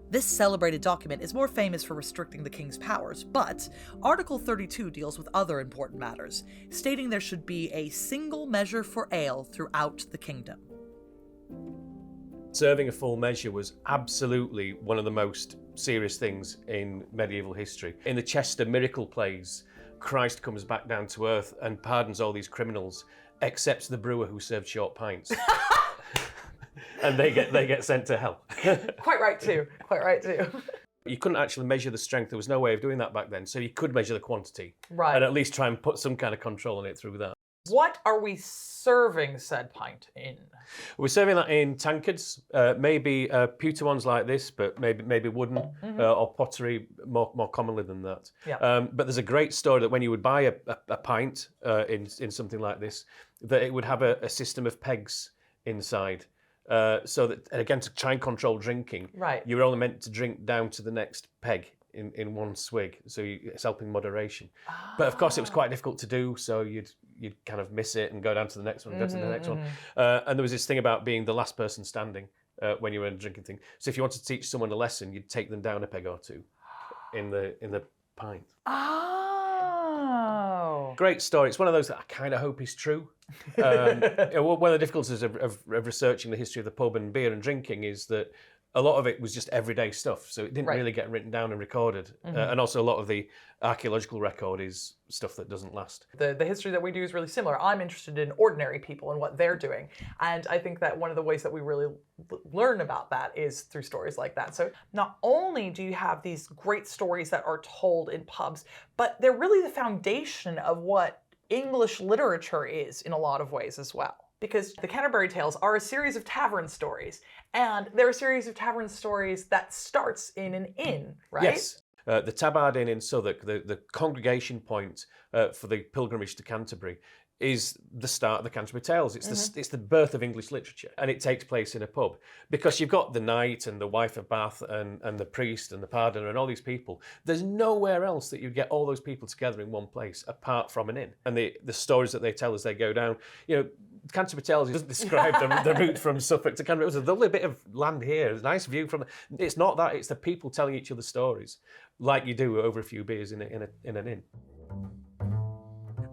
This celebrated document is more famous for restricting the king's powers, but Article 32 deals with other important matters, stating there should be a single measure for ale throughout the kingdom. Serving a full measure was absolutely one of the most serious things in medieval history. In the Chester miracle plays, Christ comes back down to earth and pardons all these criminals, except the brewer who served short pints. And they get sent to hell. Quite right too. Quite right too. You couldn't actually measure the strength. There was no way of doing that back then. So you could measure the quantity. Right. And at least try and put some kind of control on it through that. What are we serving said pint in? We're serving that in tankards, maybe pewter ones like this, but maybe wooden or pottery more commonly than that. Yeah. But there's a great story that when you would buy a pint in something like this, that it would have a system of pegs inside. So that, and again, to try and control drinking, Right. you're only meant to drink down to the next peg in one swig. So it's helping moderation. But of course, it was quite difficult to do. So you'd kind of miss it and go down to the next one, go to the next one. And there was this thing about being the last person standing when you were in a drinking thing. So if you wanted to teach someone a lesson, you'd take them down a peg or two in the pint. Oh. Great story. It's one of those that I kind of hope is true. One of the difficulties of researching the history of the pub and beer and drinking is that a lot of it was just everyday stuff, so it didn't really get written down and recorded. And also a lot of the archaeological record is stuff that doesn't last. The history that we do is really similar. I'm interested in ordinary people and what they're doing. And I think that one of the ways that we really learn about that is through stories like that. So not only do you have these great stories that are told in pubs, but they're really the foundation of what English literature is in a lot of ways as well. Because the Canterbury Tales are a series of tavern stories, and they're a series of tavern stories that starts in an inn, right? Yes. The Tabard Inn in Southwark, the congregation point for the pilgrimage to Canterbury, is the start of the Canterbury Tales. It's the birth of English literature, and it takes place in a pub because you've got the knight and the wife of Bath and the priest and the pardoner and all these people. There's nowhere else that you get all those people together in one place apart from an inn. And the stories that they tell as they go down, Canterbury Tales doesn't describe the route from Suffolk to Canterbury. There's a lovely bit of land here, a nice view from. It's not that. It's the people telling each other stories, like you do over a few beers in an inn.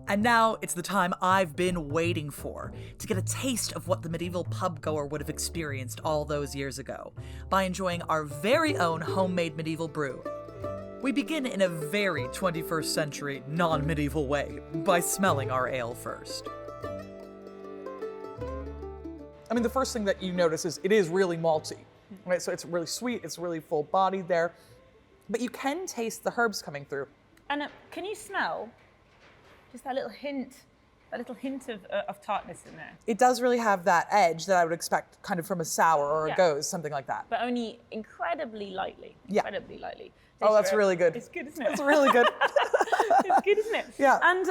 And now it's the time I've been waiting for, to get a taste of what the medieval pub goer would have experienced all those years ago, by enjoying our very own homemade medieval brew. We begin in a very 21st century, non-medieval way, by smelling our ale first. I mean, the first thing that you notice is it is really malty, right? So it's really sweet, it's really full-bodied there, but you can taste the herbs coming through. And can you smell just that little hint a little hint of tartness in there. It does really have that edge that I would expect kind of from a sour or a gose, something like that. But only incredibly lightly. Yeah. Incredibly lightly. Oh, that's really good. It's good, isn't it? It's really good. It's good, isn't it? Yeah. And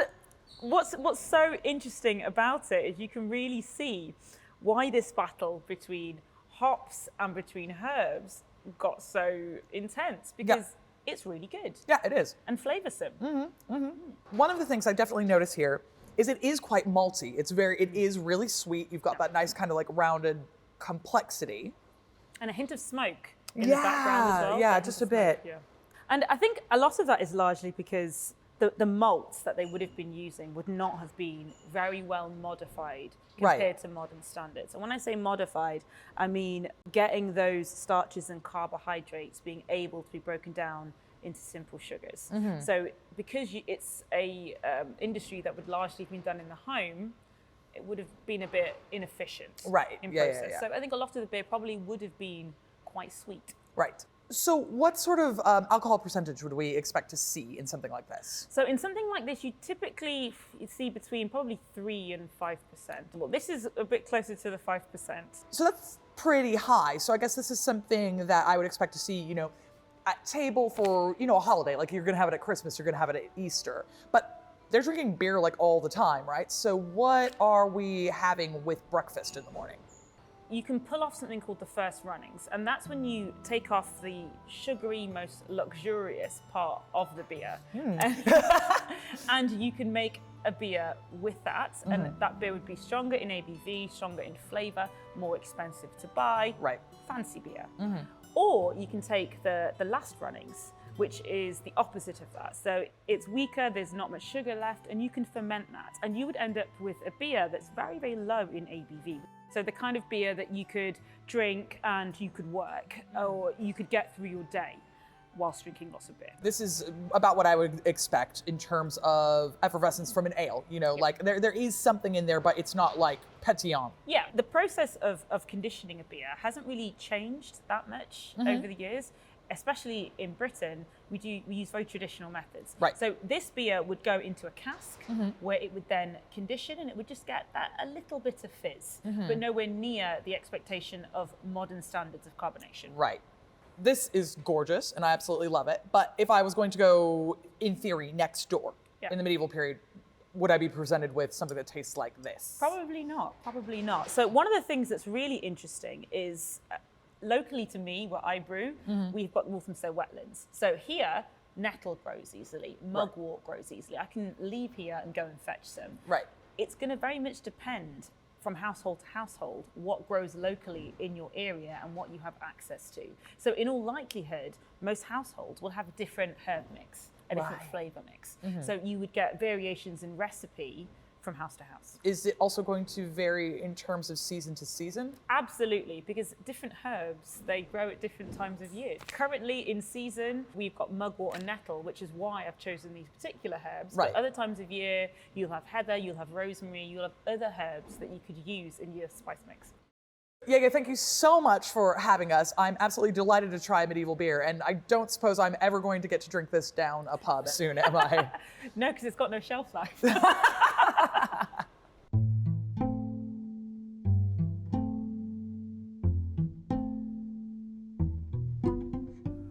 what's so interesting about it is you can really see why this battle between hops and between herbs got so intense, because it's really good. Yeah, it is. And flavoursome. One of the things I definitely notice here is it is quite malty. It is really sweet. You've got that nice kind of like rounded complexity. And a hint of smoke in the background as well. Yeah, just a bit. Yeah. And I think a lot of that is largely because the malts that they would have been using would not have been very well modified compared to modern standards. And when I say modified, I mean getting those starches and carbohydrates being able to be broken down into simple sugars. So because it's a industry that would largely have been done in the home, it would have been a bit inefficient in process. So I think a lot of the beer probably would have been quite sweet. Right. So what sort of alcohol percentage would we expect to see in something like this? So in something like this, you typically see between probably 3 and 5%. Well, this is a bit closer to the 5%. So that's pretty high. So I guess this is something that I would expect to see, you know, at table for, you know, a holiday. Like you're going to have it at Christmas, you're going to have it at Easter. But they're drinking beer like all the time, right? So what are we having with breakfast in the morning? You can pull off something called the first runnings, and that's when you take off the sugary, most luxurious part of the beer. And you can make a beer with that, and that beer would be stronger in ABV, stronger in flavour, more expensive to buy, fancy beer. Or you can take the last runnings, which is the opposite of that. So it's weaker, there's not much sugar left, and you can ferment that. And you would end up with a beer that's very, very low in ABV. So the kind of beer that you could drink and you could work, or you could get through your day whilst drinking lots of beer. This is about what I would expect in terms of effervescence from an ale. You know, like there is something in there, but it's not like pétillant. Yeah, the process of conditioning a beer hasn't really changed that much over the years. Especially in Britain, we use very traditional methods. Right. So this beer would go into a cask where it would then condition, and it would just get a little bit of fizz, but nowhere near the expectation of modern standards of carbonation. Right. This is gorgeous, and I absolutely love it. But if I was going to go, in theory, next door in the medieval period, would I be presented with something that tastes like this? Probably not. Probably not. So one of the things that's really interesting is locally to me, where I brew, we've got Walthamstow wetlands. So here, nettle grows easily, mugwort grows easily. I can leave here and go and fetch some. Right. It's going to very much depend from household to household what grows locally in your area and what you have access to. So in all likelihood, most households will have a different herb mix, a different flavour mix. So you would get variations in recipe from house to house. Is it also going to vary in terms of season to season? Absolutely, because different herbs, they grow at different times of year. Currently in season, we've got mugwort and nettle, which is why I've chosen these particular herbs. Right. But other times of year, you'll have heather, you'll have rosemary, you'll have other herbs that you could use in your spice mix. Yega, thank you so much for having us. I'm absolutely delighted to try medieval beer, and I don't suppose I'm ever going to get to drink this down a pub soon, am I? No, because it's got no shelf life.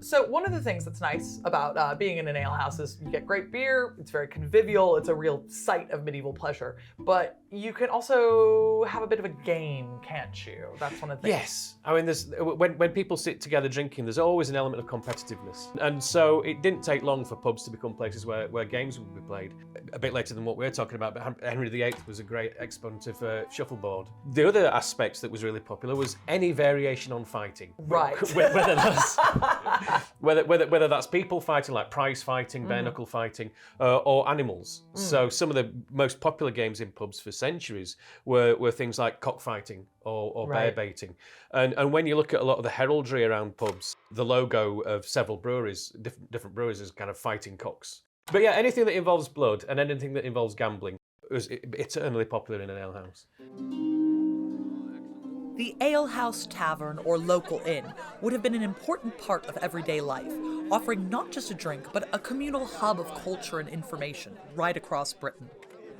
So one of the things that's nice about being in an ale house is you get great beer, it's very convivial, it's a real site of medieval pleasure, but you can also have a bit of a game, can't you? That's one of the things. Yes. I mean, there's, when people sit together drinking, there's always an element of competitiveness. And so it didn't take long for pubs to become places where games would be played. A bit later than what we're talking about, but Henry VIII was a great exponent of shuffleboard. The other aspects that was really popular was any variation on fighting. Right. Whether that's people fighting, like prize fighting, bare knuckle fighting, or animals. So some of the most popular games in pubs for centuries were things like cockfighting or bear baiting. And when you look at a lot of the heraldry around pubs, the logo of several breweries, different breweries, is kind of fighting cocks. But yeah, anything that involves blood and anything that involves gambling was eternally popular in an alehouse. The alehouse, tavern, or local inn would have been an important part of everyday life, offering not just a drink, but a communal hub of culture and information right across Britain.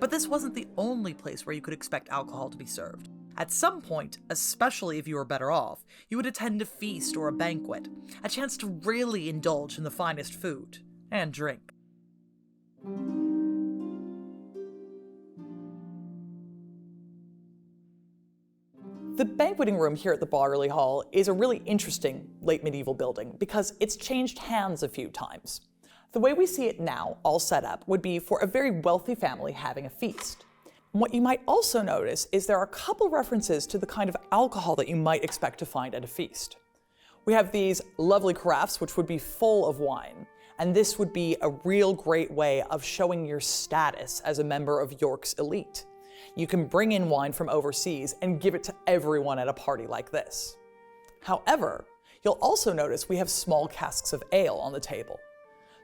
But this wasn't the only place where you could expect alcohol to be served. At some point, especially if you were better off, you would attend a feast or a banquet, a chance to really indulge in the finest food and drink. The banqueting room here at the Barley Hall is a really interesting late medieval building because it's changed hands a few times. The way we see it now, all set up, would be for a very wealthy family having a feast. What you might also notice is there are a couple references to the kind of alcohol that you might expect to find at a feast. We have these lovely carafes which would be full of wine, and this would be a real great way of showing your status as a member of York's elite. You can bring in wine from overseas and give it to everyone at a party like this. However, you'll also notice we have small casks of ale on the table.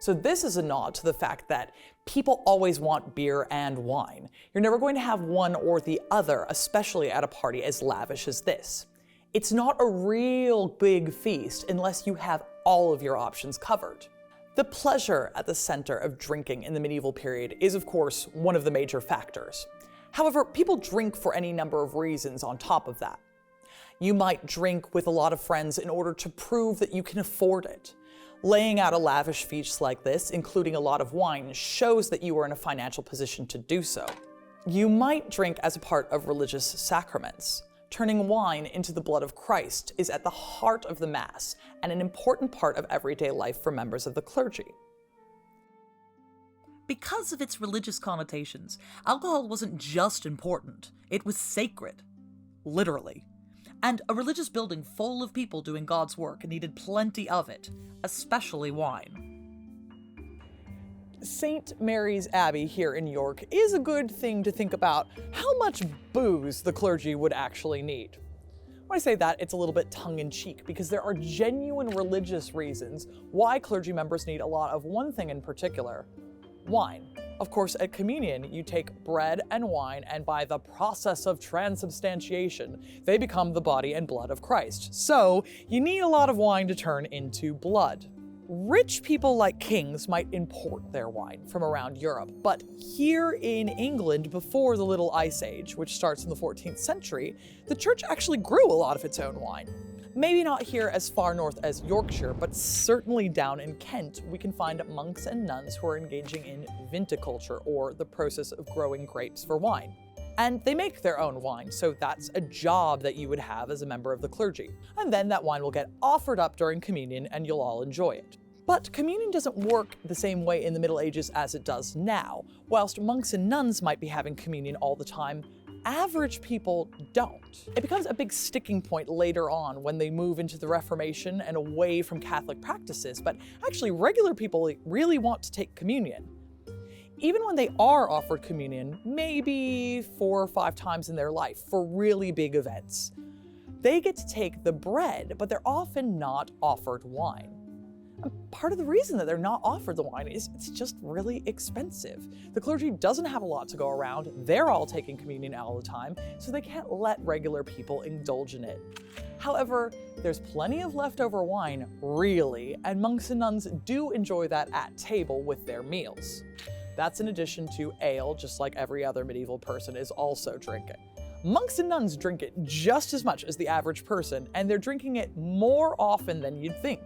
So this is a nod to the fact that people always want beer and wine. You're never going to have one or the other, especially at a party as lavish as this. It's not a real big feast unless you have all of your options covered. The pleasure at the center of drinking in the medieval period is, of course, one of the major factors. However, people drink for any number of reasons on top of that. You might drink with a lot of friends in order to prove that you can afford it. Laying out a lavish feast like this, including a lot of wine, shows that you are in a financial position to do so. You might drink as a part of religious sacraments. Turning wine into the blood of Christ is at the heart of the Mass and an important part of everyday life for members of the clergy. Because of its religious connotations, alcohol wasn't just important, it was sacred. Literally. And a religious building full of people doing God's work needed plenty of it, especially wine. St. Mary's Abbey here in York is a good thing to think about how much booze the clergy would actually need. When I say that, it's a little bit tongue-in-cheek because there are genuine religious reasons why clergy members need a lot of one thing in particular: wine. Of course, at communion, you take bread and wine, and by the process of transubstantiation, they become the body and blood of Christ. So, you need a lot of wine to turn into blood. Rich people like kings might import their wine from around Europe, but here in England, before the Little Ice Age, which starts in the 14th century, the church actually grew a lot of its own wine. Maybe not here as far north as Yorkshire, but certainly down in Kent, we can find monks and nuns who are engaging in viticulture, or the process of growing grapes for wine. And they make their own wine, so that's a job that you would have as a member of the clergy. And then that wine will get offered up during communion and you'll all enjoy it. But communion doesn't work the same way in the Middle Ages as it does now. Whilst monks and nuns might be having communion all the time, average people don't. It becomes a big sticking point later on when they move into the Reformation and away from Catholic practices, but actually regular people really want to take communion. Even when they are offered communion, maybe 4 or 5 times in their life for really big events, they get to take the bread, but they're often not offered wine. And part of the reason that they're not offered the wine is it's just really expensive. The clergy doesn't have a lot to go around, they're all taking communion all the time, so they can't let regular people indulge in it. However, there's plenty of leftover wine, really, and monks and nuns do enjoy that at table with their meals. That's in addition to ale, just like every other medieval person is also drinking. Monks and nuns drink it just as much as the average person, and they're drinking it more often than you'd think.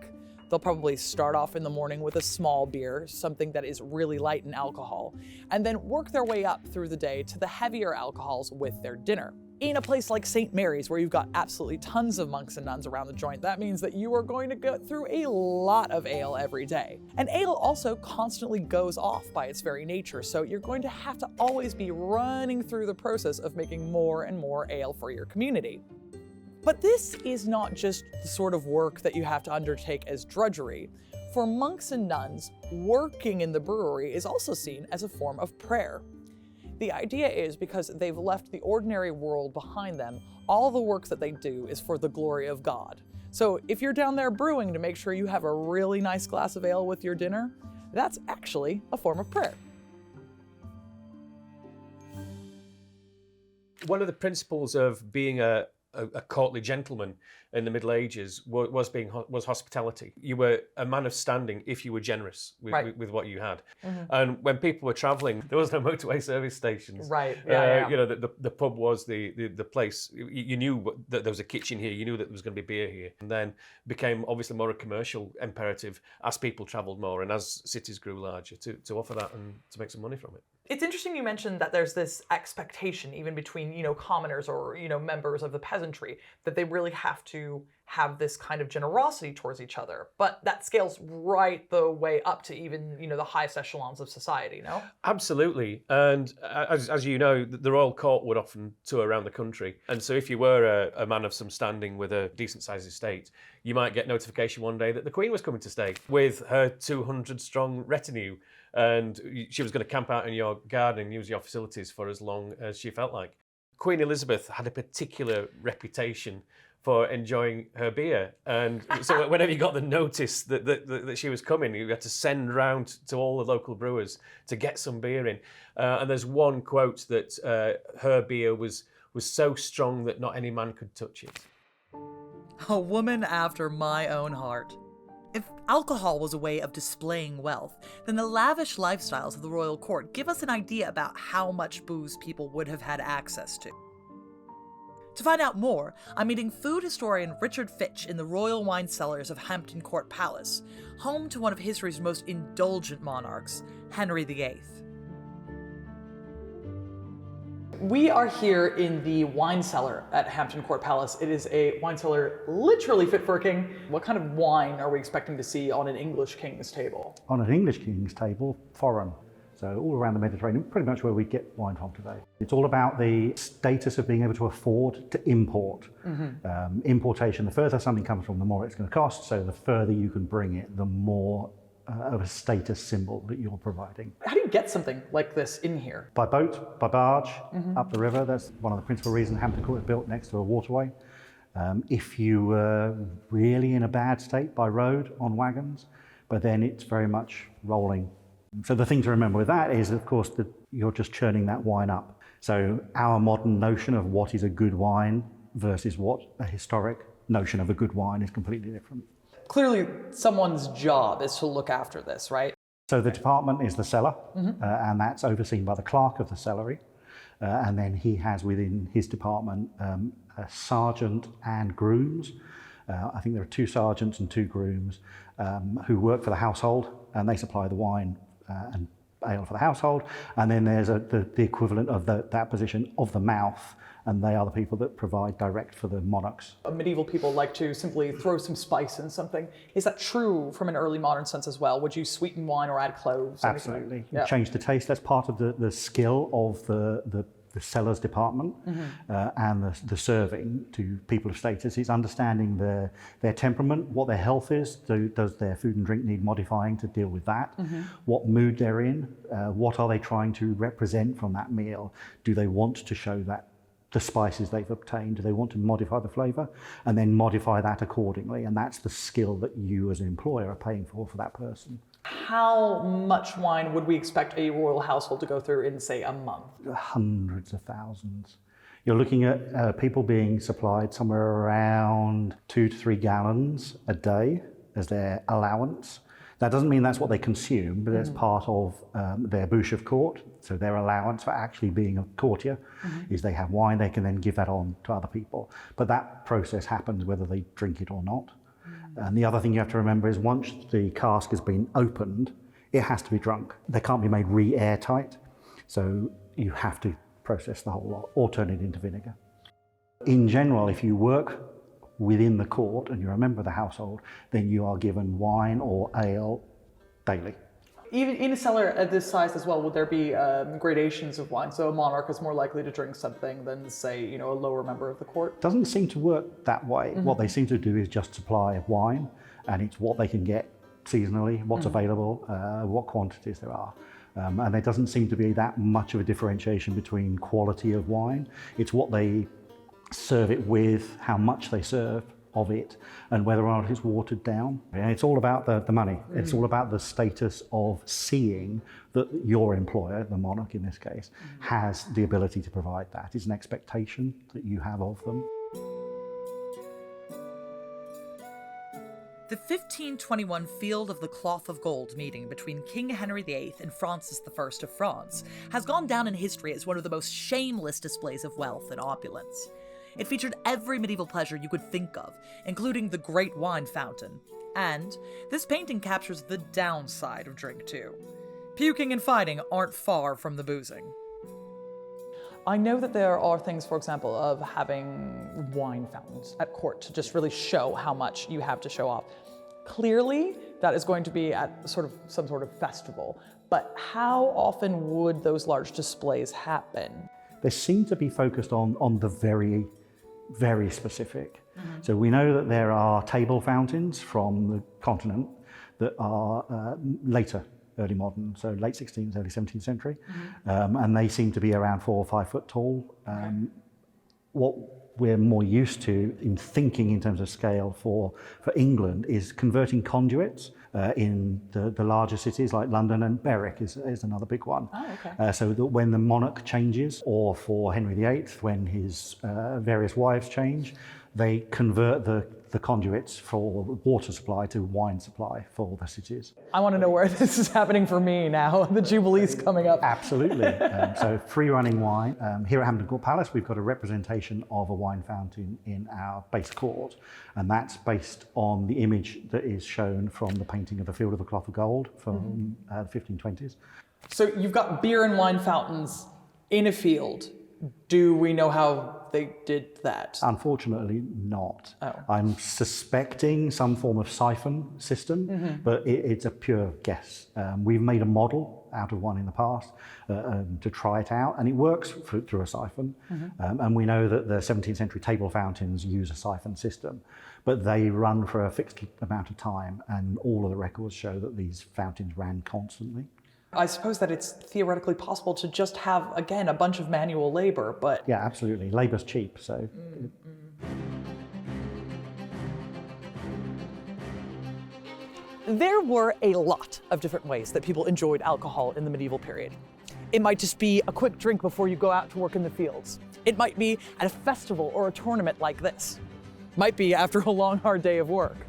They'll probably start off in the morning with a small beer, something that is really light in alcohol, and then work their way up through the day to the heavier alcohols with their dinner. In a place like St. Mary's, where you've got absolutely tons of monks and nuns around the joint, that means that you are going to go through a lot of ale every day. And ale also constantly goes off by its very nature, so you're going to have to always be running through the process of making more and more ale for your community. But this is not just the sort of work that you have to undertake as drudgery. For monks and nuns, working in the brewery is also seen as a form of prayer. The idea is because they've left the ordinary world behind them, all the work that they do is for the glory of God. So if you're down there brewing to make sure you have a really nice glass of ale with your dinner, that's actually a form of prayer. One of the principles of being a a courtly gentleman in the Middle Ages was hospitality. You were a man of standing if you were generous with what you had. And when people were travelling, there was no motorway service stations. Right. You know, the pub was the place. You knew that there was a kitchen here. You knew that there was going to be beer here. And then became obviously more a commercial imperative as people travelled more and as cities grew larger to offer that and to make some money from it. It's interesting you mentioned that there's this expectation even between, you know, commoners or, you know, members of the peasantry that they really have to have this kind of generosity towards each other. But that scales right the way up to even, you know, the highest echelons of society, no? Absolutely. And as you know, the royal court would often tour around the country. And so if you were a man of some standing with a decent sized estate, you might get notification one day that the Queen was coming to stay with her 200 strong retinue. And she was going to camp out in your garden and use your facilities for as long as she felt like. Queen Elizabeth had a particular reputation for enjoying her beer. And so whenever you got the notice that she was coming, you had to send round to all the local brewers to get some beer in. And there's one quote that her beer was so strong that not any man could touch it. A woman after my own heart. If alcohol was a way of displaying wealth, then the lavish lifestyles of the royal court give us an idea about how much booze people would have had access to. To find out more, I'm meeting food historian Richard Fitch in the royal wine cellars of Hampton Court Palace, home to one of history's most indulgent monarchs, Henry VIII. We are here in the wine cellar at Hampton Court Palace. It is a wine cellar literally fit for a king. What kind of wine are we expecting to see on an English king's table? On an English king's table, foreign. So all around the Mediterranean, pretty much where we get wine from today. It's all about the status of being able to afford to import. Importation, the further something comes from, the more it's going to cost. So the further you can bring it, the more of a status symbol that you're providing. How do you get something like this in here? By boat, by barge, up the river. That's one of the principal reasons Hampton Court is built next to a waterway. If you were really in a bad state, by road, on wagons, but then it's very much rolling. So the thing to remember with that is, of course, that you're just churning that wine up. So our modern notion of what is a good wine versus what a historic notion of a good wine is completely different. Clearly, someone's job is to look after this, right? So the department is the cellar, and that's overseen by the clerk of the cellary. And then he has within his department a sergeant and grooms. I think there are 2 sergeants and 2 grooms who work for the household, and they supply the wine and ale for the household. And then there's the equivalent of that position of the mouth, and they are the people that provide direct for the monarchs. Medieval people like to simply throw some spice in something. Is that true from an early modern sense as well? Would you sweeten wine or add cloves? Absolutely. Yeah. Change the taste. That's part of the skill of the cellars department and the serving to people of status. It's understanding their temperament, what their health is. Does their food and drink need modifying to deal with that? What mood they're in? What are they trying to represent from that meal? Do they want to show that the spices they've obtained? Do they want to modify the flavour? And then modify that accordingly. And that's the skill that you as an employer are paying for that person. How much wine would we expect a royal household to go through in, say, a month? Hundreds of thousands. You're looking at people being supplied somewhere around 2 to 3 gallons a day as their allowance. That doesn't mean that's what they consume, but it's part of their bouche of court. So their allowance for actually being a courtier is they have wine, they can then give that on to other people. But that process happens whether they drink it or not. And the other thing you have to remember is once the cask has been opened, it has to be drunk. They can't be made re-airtight. So you have to process the whole lot or turn it into vinegar. In general, if you work within the court and you're a member of the household, then you are given wine or ale daily. Even in a cellar at this size as well, would there be gradations of wine? So a monarch is more likely to drink something than, say, a lower member of the court? Doesn't seem to work that way. What they seem to do is just supply wine, and it's what they can get seasonally, what's available, what quantities there are. And there doesn't seem to be that much of a differentiation between quality of wine. It's what they serve it with, how much they serve of it, and whether or not it's watered down. And it's all about the money. It's all about the status of seeing that your employer, the monarch in this case, has the ability to provide that. It's an expectation that you have of them. The 1521 Field of the Cloth of Gold meeting between King Henry VIII and Francis I of France has gone down in history as one of the most shameless displays of wealth and opulence. It featured every medieval pleasure you could think of, including the Great Wine Fountain. And this painting captures the downside of drink too. Puking and fighting aren't far from the boozing. I know that there are things, for example, of having wine fountains at court to just really show how much you have to show off. Clearly, that is going to be at some sort of festival, but how often would those large displays happen? They seem to be focused on the very, very specific. So we know that there are table fountains from the continent that are later, early modern, so late 16th, early 17th century, and they seem to be around 4 or 5 foot tall. What we're more used to in thinking in terms of scale for England is converting conduits in the larger cities like London, and Berwick is another big one. So that when the monarch changes, or for Henry VIII, when his various wives change, they convert the conduits for water supply to wine supply for the cities. I want to know where this is happening for me now. The Jubilee's coming up. Absolutely. So free running wine. Here at Hampton Court Palace, we've got a representation of a wine fountain in our base court, and that's based on the image that is shown from the painting of the Field of the Cloth of Gold from the 1520s. So you've got beer and wine fountains in a field. Do we know how they did that? Unfortunately not. Oh. I'm suspecting some form of siphon system, but it's a pure guess. We've made a model out of one in the past to try it out, and it works through a siphon. And we know that the 17th century table fountains use a siphon system, but they run for a fixed amount of time, and all of the records show that these fountains ran constantly. I suppose that it's theoretically possible to just have, again, a bunch of manual labor, but... Yeah, absolutely. Labor's cheap, so... There were a lot of different ways that people enjoyed alcohol in the medieval period. It might just be a quick drink before you go out to work in the fields. It might be at a festival or a tournament like this. Might be after a long, hard day of work.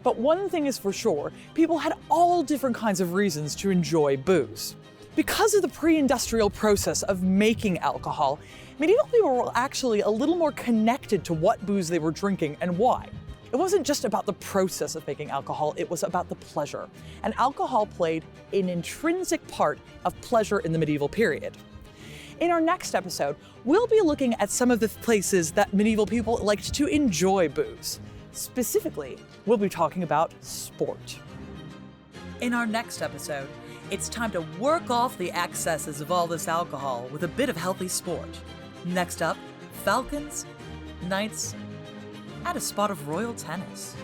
But one thing is for sure, people had all different kinds of reasons to enjoy booze. Because of the pre-industrial process of making alcohol, medieval people were actually a little more connected to what booze they were drinking and why. It wasn't just about the process of making alcohol, it was about the pleasure. And alcohol played an intrinsic part of pleasure in the medieval period. In our next episode, we'll be looking at some of the places that medieval people liked to enjoy booze. Specifically, we'll be talking about sport. In our next episode, it's time to work off the excesses of all this alcohol with a bit of healthy sport. Next up, falcons, knights, and a spot of royal tennis.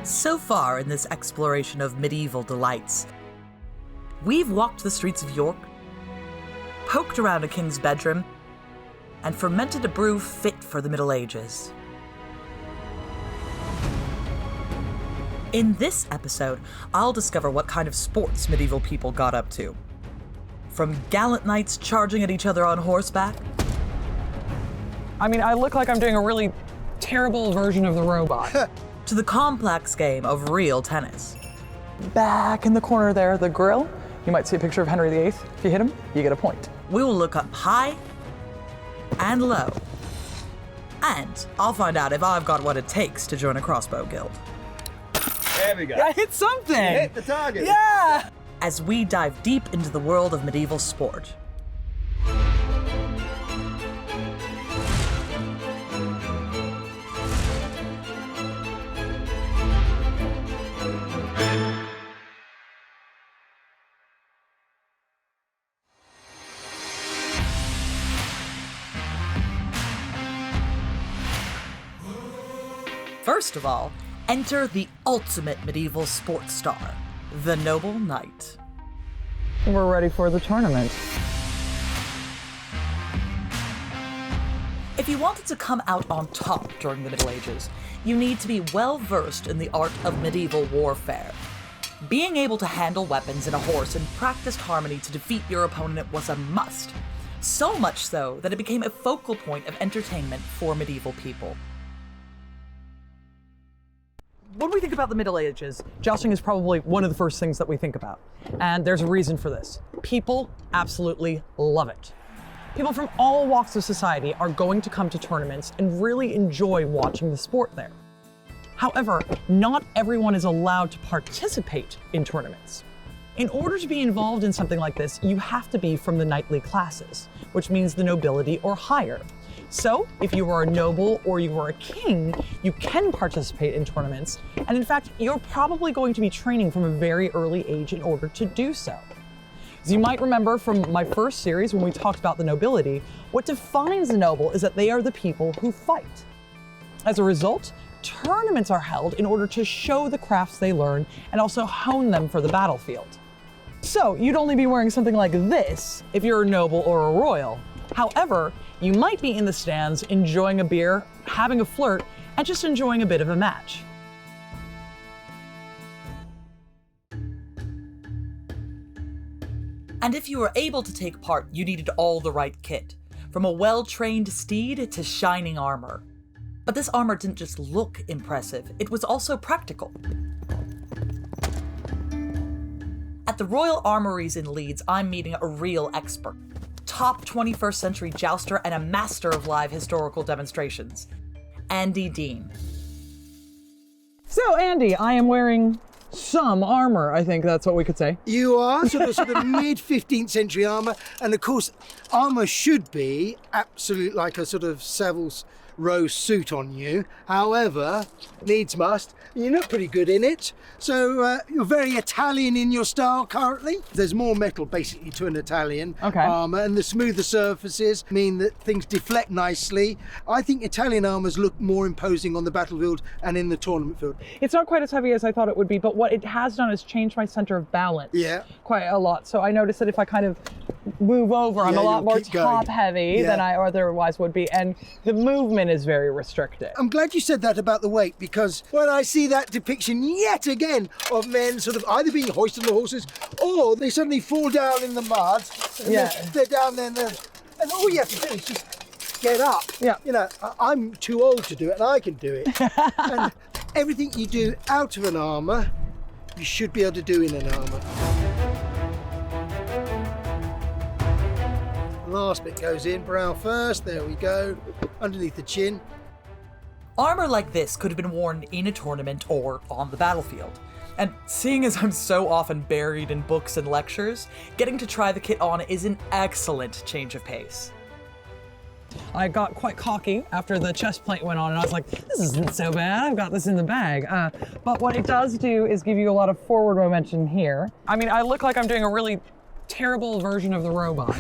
So far in this exploration of medieval delights, we've walked the streets of York, poked around a king's bedroom, and fermented a brew fit for the Middle Ages. In this episode, I'll discover what kind of sports medieval people got up to. From gallant knights charging at each other on horseback. I mean, I look like I'm doing a really terrible version of the robot. To the complex game of real tennis. Back in the corner there, the grill. You might see a picture of Henry VIII. If you hit him, you get a point. We will look up high and low. And I'll find out if I've got what it takes to join a crossbow guild. There we go. I hit something! You hit the target. Yeah! As we dive deep into the world of medieval sport. First of all, enter the ultimate medieval sports star, the noble knight. We're ready for the tournament. If you wanted to come out on top during the Middle Ages, you need to be well versed in the art of medieval warfare. Being able to handle weapons and a horse and practiced harmony to defeat your opponent was a must. So much so that it became a focal point of entertainment for medieval people. When we think about the Middle Ages, jousting is probably one of the first things that we think about. And there's a reason for this. People absolutely love it. People from all walks of society are going to come to tournaments and really enjoy watching the sport there. However, not everyone is allowed to participate in tournaments. In order to be involved in something like this, you have to be from the knightly classes, which means the nobility or higher. So, if you are a noble or you are a king, you can participate in tournaments, and in fact, you're probably going to be training from a very early age in order to do so. As you might remember from my first series when we talked about the nobility, what defines the noble is that they are the people who fight. As a result, tournaments are held in order to show the crafts they learn and also hone them for the battlefield. So, you'd only be wearing something like this if you're a noble or a royal. However, you might be in the stands enjoying a beer, having a flirt, and just enjoying a bit of a match. And if you were able to take part, you needed all the right kit, from a well-trained steed to shining armor. But this armor didn't just look impressive, it was also practical. At the Royal Armories in Leeds, I'm meeting a real expert. Top 21st century jouster and a master of live historical demonstrations, Andy Dean. So Andy, I am wearing some armor, I think that's what we could say. You are sort of mid 15th century armor, and of course armor should be absolute like a sort of Savile's Row suit on you. However, needs must. You look pretty good in it. So you're very Italian in your style currently. There's more metal basically to an Italian armor, and the smoother surfaces mean that things deflect nicely. I think Italian armors look more imposing on the battlefield and in the tournament field. It's not quite as heavy as I thought it would be, but what it has done is change my center of balance quite a lot. So I noticed that if I kind of move over, I'm a lot more top heavy than I otherwise would be, and the movement is very restricted. I'm glad you said that about the weight, because when I see that depiction yet again of men sort of either being hoisted on the horses or they suddenly fall down in the mud, and they're down there, and all you have to do is just get up. You know, I'm too old to do it, and I can do it. And everything you do out of an armour, you should be able to do in an armour. Last bit goes in, brow first, there we go, underneath the chin. Armor like this could have been worn in a tournament or on the battlefield. And seeing as I'm so often buried in books and lectures, getting to try the kit on is an excellent change of pace. I got quite cocky after the chest plate went on, and I was like, this isn't so bad, I've got this in the bag. But what it does do is give you a lot of forward momentum here. I mean, I look like I'm doing a really terrible version of the robot.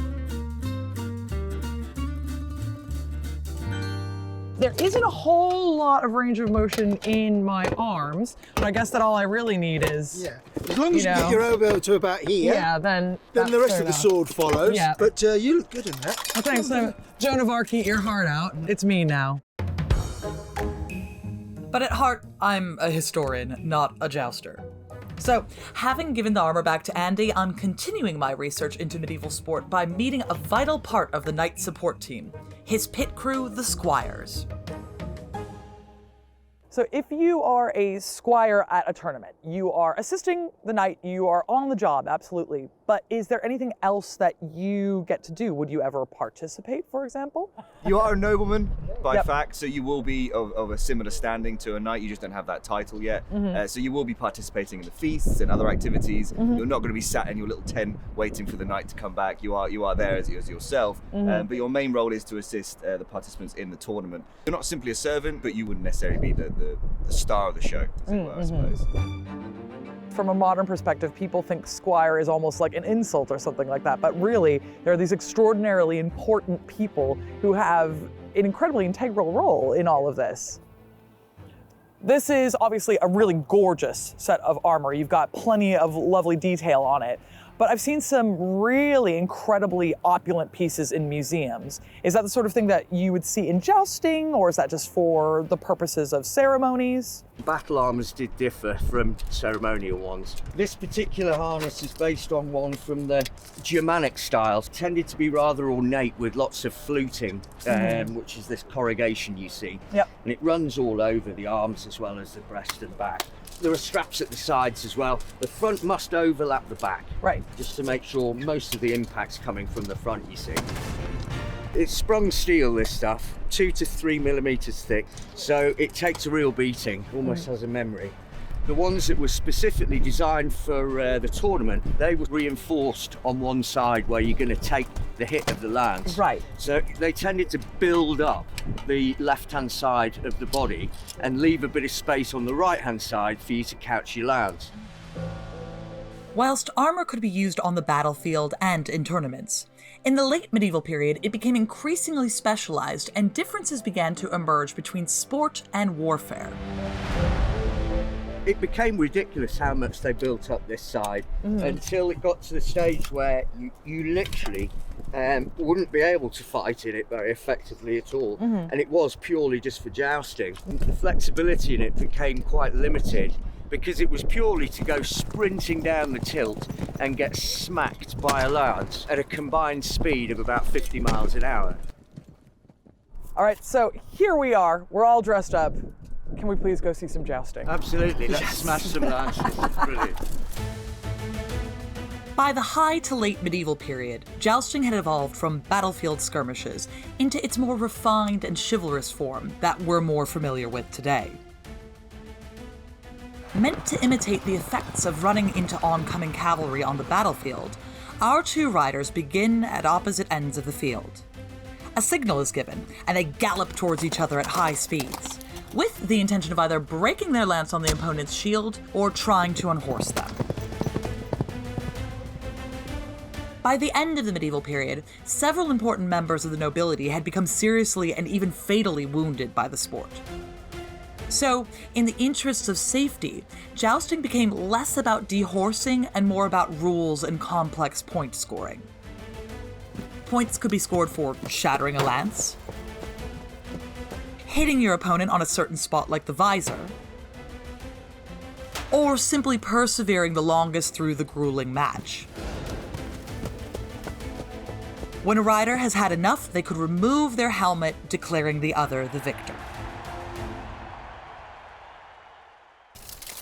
There isn't a whole lot of range of motion in my arms, but I guess that all I really need is, as long as you get your elbow to about here, then the rest of the sword follows. But you look good in that. Well, thanks. Joan of Arc, eat your heart out. It's me now. But at heart, I'm a historian, not a jouster. So, having given the armor back to Andy, I'm continuing my research into medieval sport by meeting a vital part of the knight support team, his pit crew, the squires. So if you are a squire at a tournament, you are assisting the knight, you are on the job, absolutely. But is there anything else that you get to do? Would you ever participate, for example? You are a nobleman by fact, so you will be of a similar standing to a knight. You just don't have that title yet. So you will be participating in the feasts and other activities. You're not going to be sat in your little tent waiting for the knight to come back. You are there as yourself. But your main role is to assist the participants in the tournament. You're not simply a servant, but you wouldn't necessarily be the star of the show, as it were, I suppose. From a modern perspective, people think squire is almost like an insult or something like that, but really, there are these extraordinarily important people who have an incredibly integral role in all of this. This is obviously a really gorgeous set of armor. You've got plenty of lovely detail on it, but I've seen some really incredibly opulent pieces in museums. Is that the sort of thing that you would see in jousting, or is that just for the purposes of ceremonies? Battle armours did differ from ceremonial ones. This particular harness is based on one from the Germanic style. Tended to be rather ornate with lots of fluting, which is this corrugation you see. Yep. And it runs all over the arms as well as the breast and back. There are straps at the sides as well. The front must overlap the back. Right. Just to make sure most of the impact's coming from the front, you see. It's sprung steel, this stuff, 2 to 3 millimeters thick, so it takes a real beating, almost has a memory. The ones that were specifically designed for the tournament, they were reinforced on one side where you're going to take the hit of the lance. Right. So they tended to build up the left-hand side of the body and leave a bit of space on the right-hand side for you to couch your lance. Whilst armor could be used on the battlefield and in tournaments, in the late medieval period it became increasingly specialized and differences began to emerge between sport and warfare. It became ridiculous how much they built up this side until it got to the stage where you literally wouldn't be able to fight in it very effectively at all. And it was purely just for jousting. The flexibility in it became quite limited because it was purely to go sprinting down the tilt and get smacked by a lance at a combined speed of about 50 miles an hour. All right, so here we are. We're all dressed up. Can we please go see some jousting? Absolutely, let's smash some lances. It's brilliant. By the high to late medieval period, jousting had evolved from battlefield skirmishes into its more refined and chivalrous form that we're more familiar with today. Meant to imitate the effects of running into oncoming cavalry on the battlefield, our two riders begin at opposite ends of the field. A signal is given, and they gallop towards each other at high speeds, with the intention of either breaking their lance on the opponent's shield or trying to unhorse them. By the end of the medieval period, several important members of the nobility had become seriously and even fatally wounded by the sport. So, in the interests of safety, jousting became less about dehorsing and more about rules and complex point scoring. Points could be scored for shattering a lance, hitting your opponent on a certain spot like the visor, or simply persevering the longest through the grueling match. When a rider has had enough, they could remove their helmet, declaring the other the victor.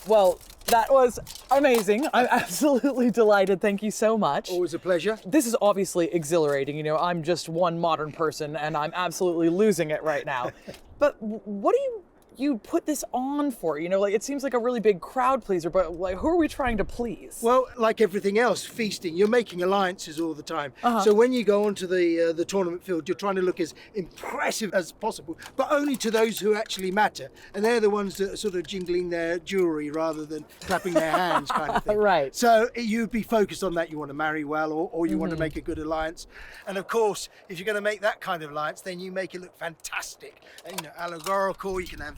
Well, that was amazing. I'm absolutely delighted. Thank you so much. Always a pleasure. This is obviously exhilarating. You know, I'm just one modern person and I'm absolutely losing it right now. But what do you put this on for? You know, like it seems like a really big crowd pleaser, but like who are we trying to please? Well, like everything else, feasting, you're making alliances all the time. So when you go onto the tournament field, you're trying to look as impressive as possible, but only to those who actually matter. And they're the ones that are sort of jingling their jewelry rather than clapping their hands kind of thing. Right. So you'd be focused on that. You want to marry well or you want to make a good alliance. And of course, if you're going to make that kind of alliance, then you make it look fantastic. And, you know, allegorical, you can have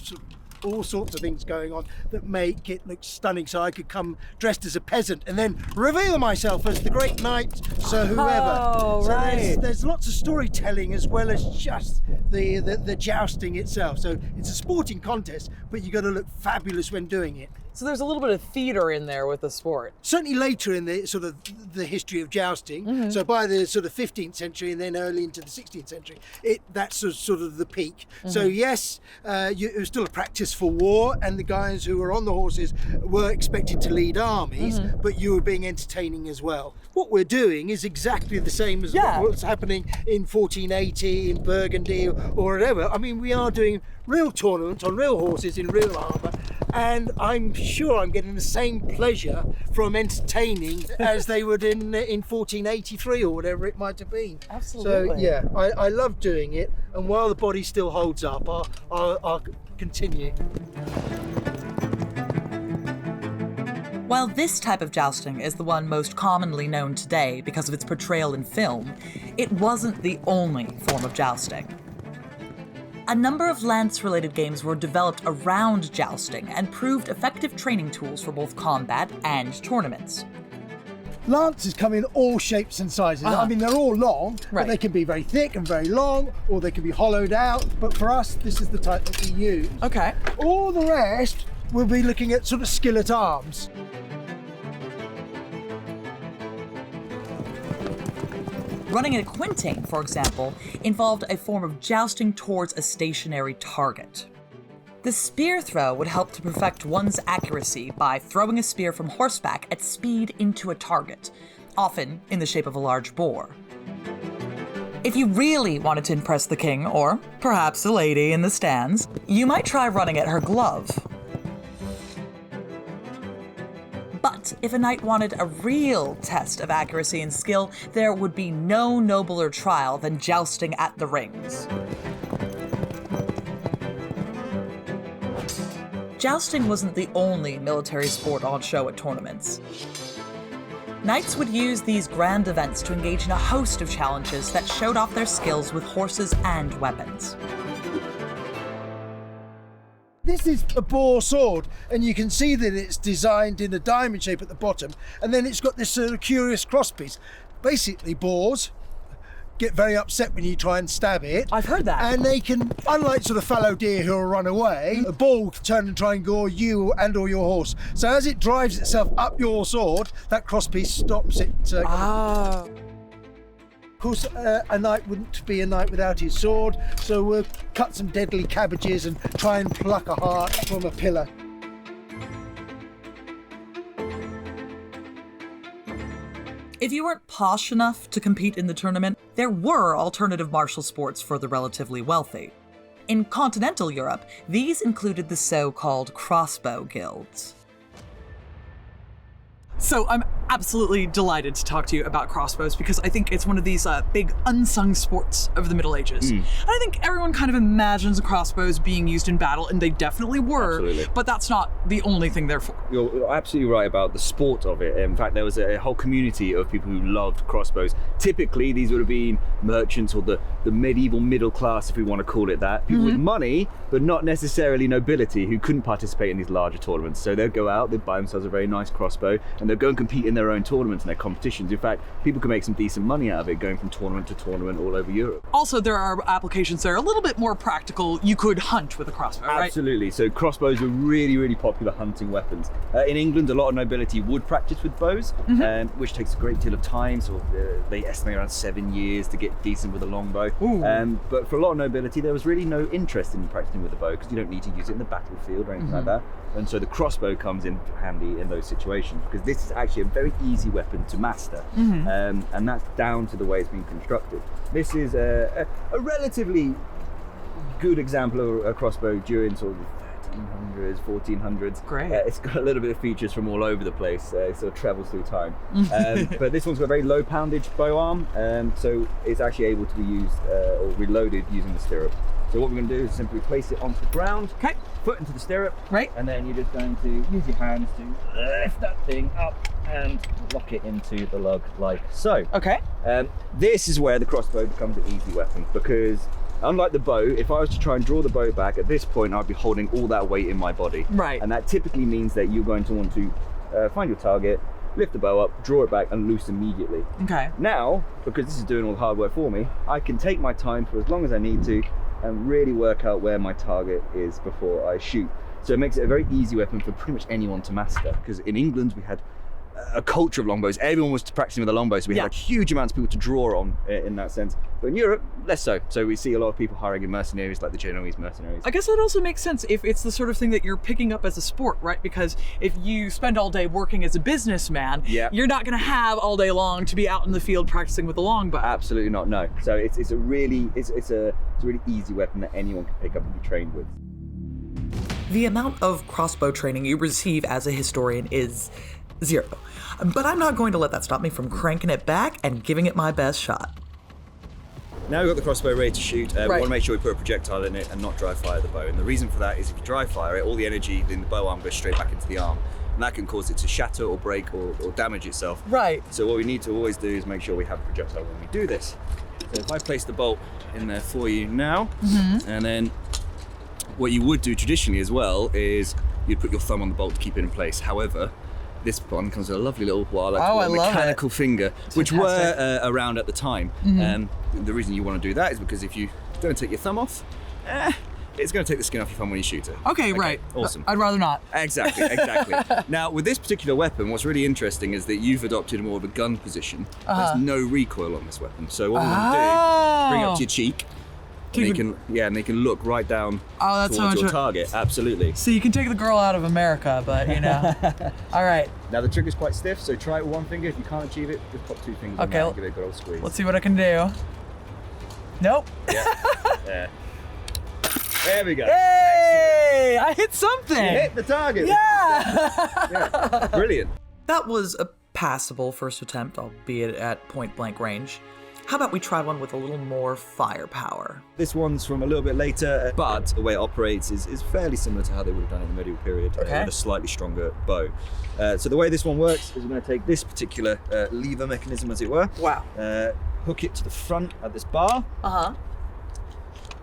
all sorts of things going on that make it look stunning. So I could come dressed as a peasant and then reveal myself as the great knight, Sir Whoever. Oh, so right. there's lots of storytelling as well as just the jousting itself. So it's a sporting contest, but you got to look fabulous when doing it. So there's a little bit of theater in there with the sport. Certainly later in the sort of the history of jousting, so by the sort of 15th century and then early into the 16th century, that's sort of the peak. So yes, it was still a practice for war, and the guys who were on the horses were expected to lead armies, but you were being entertaining as well. What we're doing is exactly the same as what's happening in 1480 in Burgundy or whatever. I mean, we are doing real tournaments on real horses in real armour, and I'm sure I'm getting the same pleasure from entertaining as they would in 1483 or whatever it might have been. Absolutely. So yeah, I love doing it, and while the body still holds up, I'll continue. While this type of jousting is the one most commonly known today because of its portrayal in film, it wasn't the only form of jousting. A number of lance-related games were developed around jousting and proved effective training tools for both combat and tournaments. Lances come in all shapes and sizes. I mean, they're all long, but they can be very thick and very long, or they can be hollowed out. But for us, this is the type that we use. Okay. All the rest, we'll be looking at sort of skillet arms. Running a quintain, for example, involved a form of jousting towards a stationary target. The spear throw would help to perfect one's accuracy by throwing a spear from horseback at speed into a target, often in the shape of a large boar. If you really wanted to impress the king, or perhaps a lady in the stands, you might try running at her glove. But if a knight wanted a real test of accuracy and skill, there would be no nobler trial than jousting at the rings. Jousting wasn't the only military sport on show at tournaments. Knights would use these grand events to engage in a host of challenges that showed off their skills with horses and weapons. This is a boar sword, and you can see that it's designed in a diamond shape at the bottom, and then it's got this sort of curious crosspiece. Basically, boars get very upset when you try and stab it. I've heard that. And they can, unlike sort of fallow deer who will run away, a boar can turn and try and gore you and or your horse. So as it drives itself up your sword, that crosspiece stops it. Of course, a knight wouldn't be a knight without his sword, so we'll cut some deadly cabbages and try and pluck a heart from a pillar. If you weren't posh enough to compete in the tournament, there were alternative martial sports for the relatively wealthy. In continental Europe, these included the so-called crossbow guilds. So I'm absolutely delighted to talk to you about crossbows because I think it's one of these big unsung sports of the Middle Ages. And I think everyone kind of imagines crossbows being used in battle, and they definitely were, Absolutely. but that's not the only thing they're for. You're absolutely right about the sport of it. In fact, there was a whole community of people who loved crossbows. Typically, these would have been merchants or the medieval middle class, if we want to call it that. People with money, but not necessarily nobility, who couldn't participate in these larger tournaments. So they'd go out, they'd buy themselves a very nice crossbow, and they'd go and compete in their own tournaments and their competitions. In fact, people can make some decent money out of it, going from tournament to tournament all over Europe. Also, there are applications that are a little bit more practical. You could hunt with a crossbow, right? Absolutely. So crossbows were really, really popular hunting weapons. In England, a lot of nobility would practice with bows, which takes a great deal of time. So they estimate around 7 years to get decent with a longbow. But for a lot of nobility, there was really no interest in practicing with a bow because you don't need to use it in the battlefield or anything like that. And so the crossbow comes in handy in those situations because this is actually a very easy weapon to master. And that's down to the way it's been constructed. This is a relatively good example of a crossbow during sort of 1300s, 1400s. Great. It's got a little bit of features from all over the place. It sort of travels through time. But this one's got a very low poundage bow arm, so it's actually able to be used or reloaded using the stirrup. So what we're going to do is simply place it onto the ground, foot into the stirrup, and then you're just going to use your hands to lift that thing up and lock it into the lug like so. This is where the crossbow becomes an easy weapon because unlike the bow, if I was to try and draw the bow back, at this point I'd be holding all that weight in my body. And that typically means that you're going to want to find your target, lift the bow up, draw it back and loose immediately. Now, because this is doing all the hard work for me, I can take my time for as long as I need to and really work out where my target is before I shoot. So it makes it a very easy weapon for pretty much anyone to master, because in England we had a culture of longbows. Everyone was practicing with a longbow, so we had huge amounts of people to draw on in that sense. But in Europe, less so. So we see a lot of people hiring in mercenaries like the Genoese mercenaries. I guess that also makes sense if it's the sort of thing that you're picking up as a sport, right? Because if you spend all day working as a businessman, you're not going to have all day long to be out in the field practicing with a longbow. Absolutely not, no. So it's a really easy weapon that anyone can pick up and be trained with. The amount of crossbow training you receive as a historian is zero. But I'm not going to let that stop me from cranking it back and giving it my best shot. Now we've got the crossbow ready to shoot, we want to make sure we put a projectile in it and not dry fire the bow. And the reason for that is if you dry fire it, all the energy in the bow arm goes straight back into the arm. And that can cause it to shatter or break or damage itself. So what we need to always do is make sure we have a projectile when we do this. So if I place the bolt in there for you now, and then what you would do traditionally as well is you'd put your thumb on the bolt to keep it in place. However, This one comes with a lovely little, what I like to Oh, call I a love mechanical finger, which fantastic. were around at the time. The reason you want to do that is because if you don't take your thumb off, it's going to take the skin off your thumb when you shoot it. Okay, right. Awesome. I'd rather not. Exactly. Now, with this particular weapon, what's really interesting is that you've adopted more of a gun position. There's no recoil on this weapon. So what we want to do is bring it up to your cheek. And they can look right down that's towards so your much. target. Absolutely. So you can take the girl out of America, but you know. All right. Now the trigger's quite stiff, so try it with one finger. If you can't achieve it, just pop two fingers on Okay, there and give it a good old squeeze. Let's see what I can do. Nope. Yeah. There we go. Hey! I hit something. You hit the target. Yeah. Brilliant. That was a passable first attempt, albeit at point blank range. How about we try one with a little more firepower? This one's from a little bit later, but the way it operates is fairly similar to how they would have done it in the medieval period, with a slightly stronger bow. So the way this one works is we're going to take this particular lever mechanism, as it were. Wow. Hook it to the front of this bar.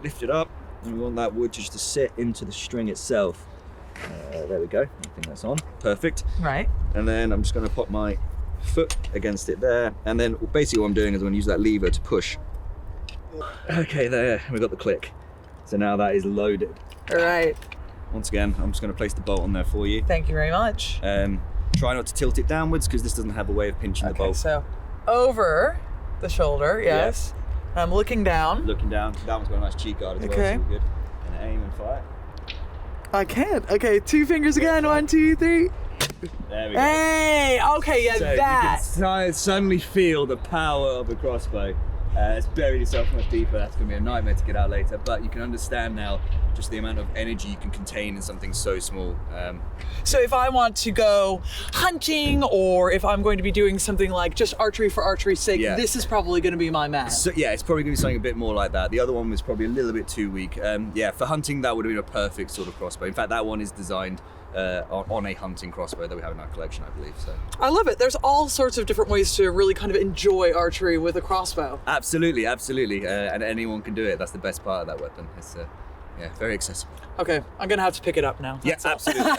Lift it up, and we want that wood just to sit into the string itself. There we go. I think that's on. Perfect. Right. And then I'm just going to pop my foot against it there, and then basically what I'm doing is I'm going to use that lever to push. Okay, there, we got the click. So now that is loaded. All right. Once again, I'm just going to place the bolt on there for you. Thank you very much. Try not to tilt it downwards because this doesn't have a way of pinching the bolt. So over the shoulder, yes. I'm looking down. Looking down. That one's got a nice cheek guard as well, so we're good. And aim and fire. I can't. Okay, two fingers again. 1, 2, 3. There we go. Hey! Okay, yeah, So that. you can suddenly feel the power of a crossbow. It's buried itself much deeper. That's going to be a nightmare to get out later. But you can understand now just the amount of energy you can contain in something so small. So if I want to go hunting, or if I'm going to be doing something like just archery for archery's sake, this is probably going to be my man. So yeah, it's probably going to be something a bit more like that. The other one was probably a little bit too weak. For hunting, that would have been a perfect sort of crossbow. In fact, that one is designed on a hunting crossbow that we have in our collection, I believe. So I love it. There's all sorts of different ways to really kind of enjoy archery with a crossbow. Absolutely. And anyone can do it. That's the best part of that weapon. It's very accessible. Okay, I'm gonna have to pick it up now. Yeah, absolutely.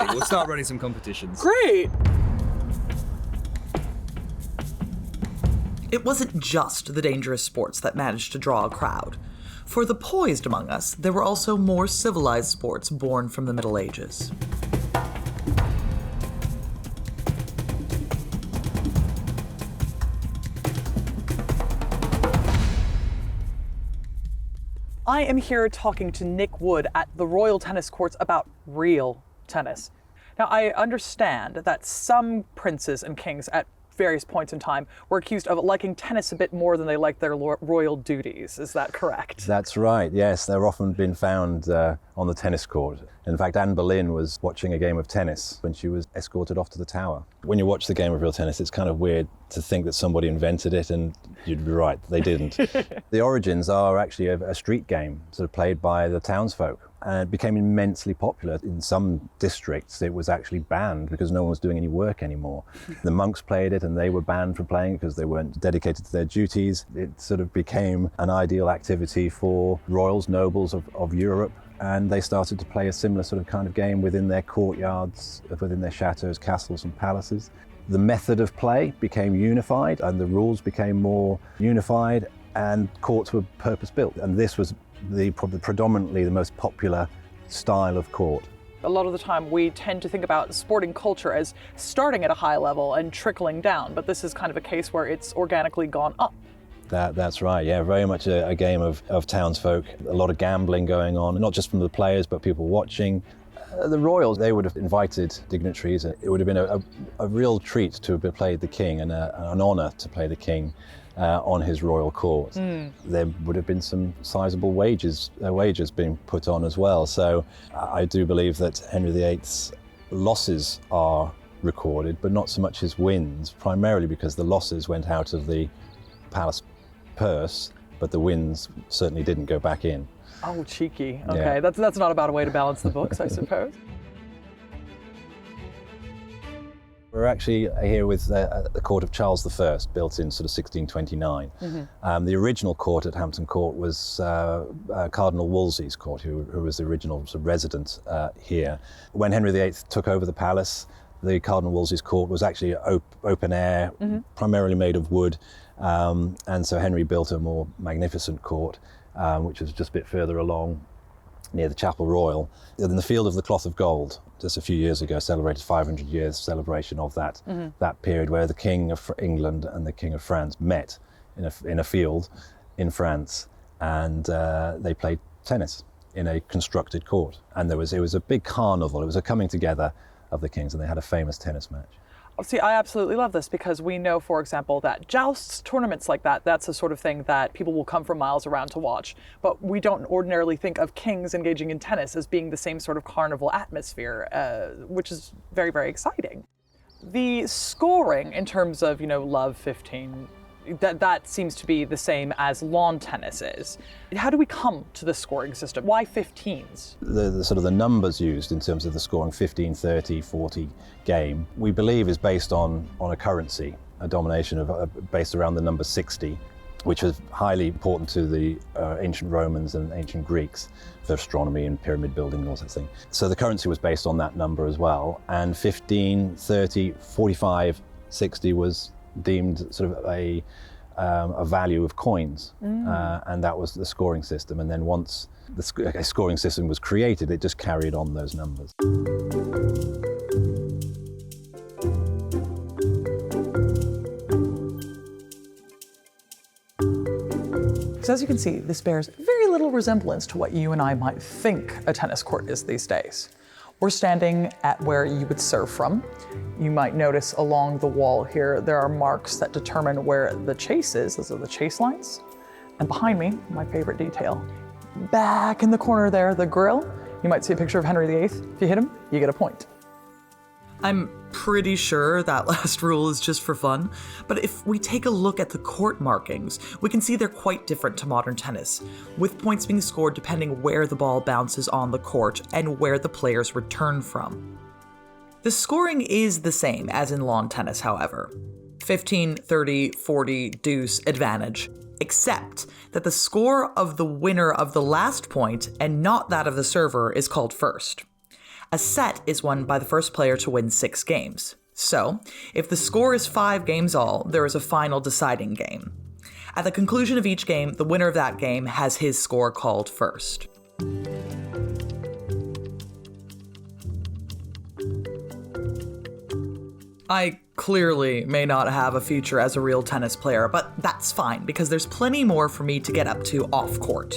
We'll start running some competitions. Great. It wasn't just the dangerous sports that managed to draw a crowd. For the poised among us, there were also more civilized sports born from the Middle Ages. I am here talking to Nick Wood at the Royal Tennis Courts about real tennis. Now, I understand that some princes and kings at various points in time were accused of liking tennis a bit more than they liked their royal duties. Is that correct? That's right, yes. They're often been found on the tennis court. In fact, Anne Boleyn was watching a game of tennis when she was escorted off to the Tower. When you watch the game of real tennis, it's kind of weird to think that somebody invented it, and you'd be right, they didn't. The origins are actually a street game sort of played by the townsfolk. And it became immensely popular. In some districts, it was actually banned because no one was doing any work anymore. The monks played it and they were banned from playing it because they weren't dedicated to their duties. It sort of became an ideal activity for royals, nobles of Europe. And they started to play a similar sort of kind of game within their courtyards, within their chateaus, castles and palaces. The method of play became unified and the rules became more unified, and courts were purpose-built. And this was probably predominantly the most popular style of court. A lot of the time we tend to think about sporting culture as starting at a high level and trickling down, but this is kind of a case where it's organically gone up. That's right, yeah, very much a game of townsfolk. A lot of gambling going on, not just from the players, but people watching. The royals, they would have invited dignitaries. It would have been a real treat to have played the king and an honour to play the king on his royal court. There would have been some sizable wages being put on as well. So I do believe that Henry VIII's losses are recorded, but not so much his wins, primarily because the losses went out of the palace purse, but the wins certainly didn't go back in. Oh, cheeky. Okay, yeah. That's not a bad way to balance the books, I suppose. We're actually here with the court of Charles I, built in sort of 1629. The original court at Hampton Court was Cardinal Wolsey's court, who was the original sort of resident here. When Henry VIII took over the palace, The Cardinal Wolsey's court was actually open air, primarily made of wood, and so Henry built a more magnificent court, which was just a bit further along near the Chapel Royal. In the Field of the Cloth of Gold, just a few years ago, celebrated 500 years celebration of that that period where the King of England and the King of France met in a field in France, and they played tennis in a constructed court. And it was a big carnival. It was a coming together of the kings, and they had a famous tennis match. See, I absolutely love this because we know, for example, that jousts, tournaments like that, that's the sort of thing that people will come from miles around to watch. But we don't ordinarily think of kings engaging in tennis as being the same sort of carnival atmosphere, which is very, very exciting. The scoring in terms of, Love 15, that seems to be the same as lawn tennis is. How do we come to the scoring system? Why 15s? The sort of the numbers used in terms of the scoring 15, 30, 40 game, we believe is based on a currency, a domination of based around the number 60, which was highly important to the ancient Romans and ancient Greeks for astronomy and pyramid building and all that thing. So the currency was based on that number as well. And 15, 30, 45, 60 was deemed sort of a value of coins, and that was the scoring system. And then once the scoring system was created, it just carried on those numbers. So as you can see, this bears very little resemblance to what you and I might think a tennis court is these days. We're standing at where you would serve from. You might notice along the wall here, there are marks that determine where the chase is. Those are the chase lines. And behind me, my favorite detail, back in the corner there, the grill, you might see a picture of Henry VIII. If you hit him, you get a point. I'm pretty sure that last rule is just for fun, but if we take a look at the court markings, we can see they're quite different to modern tennis, with points being scored depending where the ball bounces on the court and where the players return from. The scoring is the same as in lawn tennis, however. 15, 30, 40, deuce, advantage, except that the score of the winner of the last point and not that of the server is called first. A set is won by the first player to win 6 games. So, if the score is 5 games all, there is a final deciding game. At the conclusion of each game, the winner of that game has his score called first. I clearly may not have a future as a real tennis player, but that's fine because there's plenty more for me to get up to off court.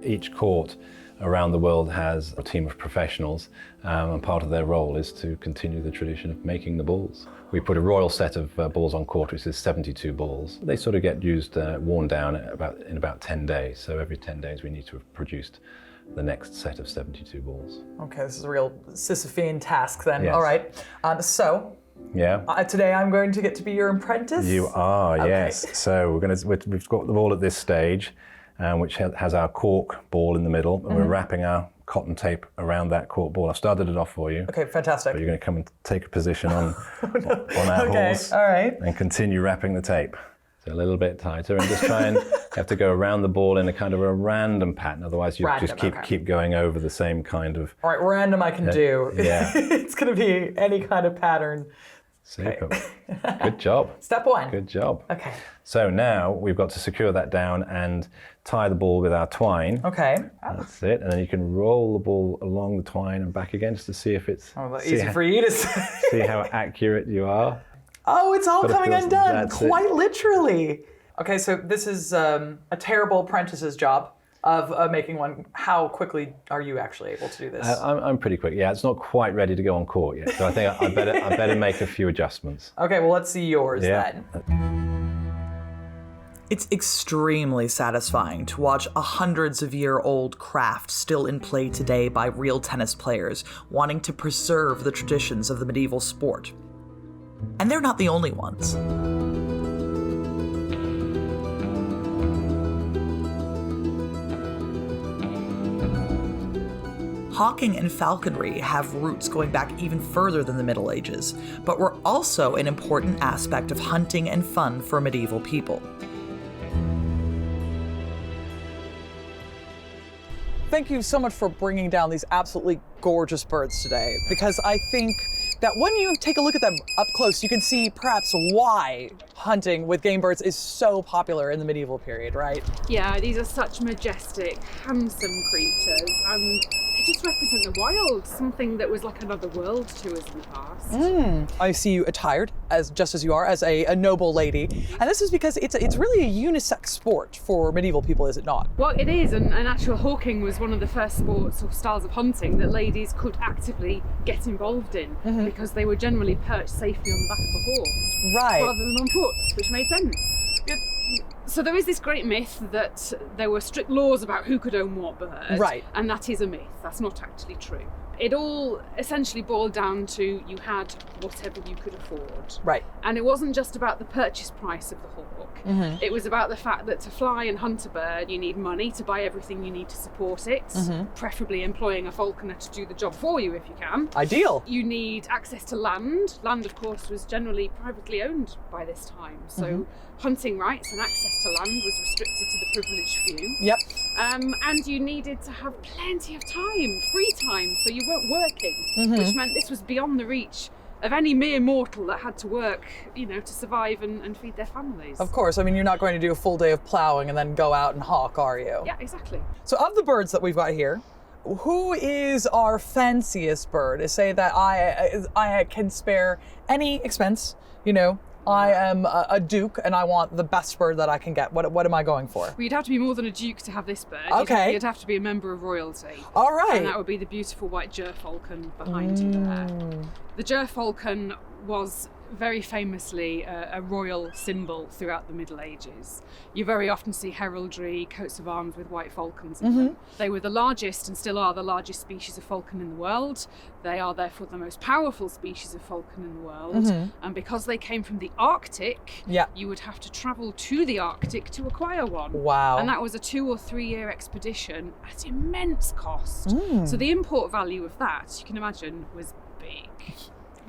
Each court around the world has a team of professionals, and part of their role is to continue the tradition of making the balls. We put a royal set of balls on court, which is 72 balls. They sort of get used, worn down in about 10 days. So every 10 days we need to have produced the next set of 72 balls. Okay, this is a real Sisyphean task then. Yes. All right, today I'm going to get to be your apprentice? You are, okay. Yes. So we've got the ball at this stage, which has our cork ball in the middle, and we're wrapping our cotton tape around that cork ball. I've started it off for you. Okay, fantastic. But you're going to come and take a position on our horse, all right. and continue wrapping the tape. So a little bit tighter, and just try and have to go around the ball in a kind of a random pattern. Otherwise, you just keep going over the same kind of. All right, random I can do. Yeah. It's going to be any kind of pattern. Super. Okay. Good job. Step 1. Good job. Okay. So now we've got to secure that down and tie the ball with our twine. Okay. That's it. And then you can roll the ball along the twine and back again just to see if it's easy for you to say. See how accurate you are. Oh, it's all coming undone, quite it. Literally. Okay, so this is a terrible apprentice's job of making one. How quickly are you actually able to do this? I'm pretty quick. Yeah, it's not quite ready to go on court yet, so I think I better make a few adjustments. Okay, well let's see yours then. It's extremely satisfying to watch a hundreds-of-year-old craft still in play today by real tennis players wanting to preserve the traditions of the medieval sport. And they're not the only ones. Hawking and falconry have roots going back even further than the Middle Ages, but were also an important aspect of hunting and fun for medieval people. Thank you so much for bringing down these absolutely gorgeous birds today, because I think that when you take a look at them up close, you can see perhaps why hunting with game birds is so popular in the medieval period, right? Yeah, these are such majestic, handsome creatures, and they just represent the wild, something that was like another world to us in the past. I see you attired, just as you are, as a noble lady, and this is because it's really a unisex sport for medieval people, is it not? Well, it is, and actual hawking was one of the first sports or styles of hunting that ladies could actively get involved in, because they were generally perched safely on the back of a horse, Right. rather than on foot, which made sense. So there is this great myth that there were strict laws about who could own what bird, Right. and that is a myth. That's not actually true. It all essentially boiled down to you had whatever you could afford. Right. And it wasn't just about the purchase price of the hawk. It was about the fact that to fly and hunt a bird, you need money to buy everything you need to support it, preferably employing a falconer to do the job for you if you can. Ideal. You need access to land. Land, of course, was generally privately owned by this time. So hunting rights and access to land was restricted to the privileged few. Yep. And you needed to have plenty of time, free time, so you weren't working, which meant this was beyond the reach of any mere mortal that had to work, to survive and feed their families. Of course. I mean, you're not going to do a full day of plowing and then go out and hawk, are you? Yeah, exactly. So of the birds that we've got here, who is our fanciest bird? To say that I can spare any expense, I am a duke and I want the best bird that I can get. What am I going for? Well, you'd have to be more than a duke to have this bird. Okay. You'd have to be a member of royalty. All right. And that would be the beautiful white gerfalcon behind you there. The gerfalcon was very famously a royal symbol throughout the Middle Ages. You very often see heraldry, coats of arms with white falcons in them. They were the largest and still are the largest species of falcon in the world. They are therefore the most powerful species of falcon in the world. And because they came from the Arctic, you would have to travel to the Arctic to acquire one. Wow. And that was a 2 or 3 year expedition at immense cost. So the import value of that, you can imagine, was big.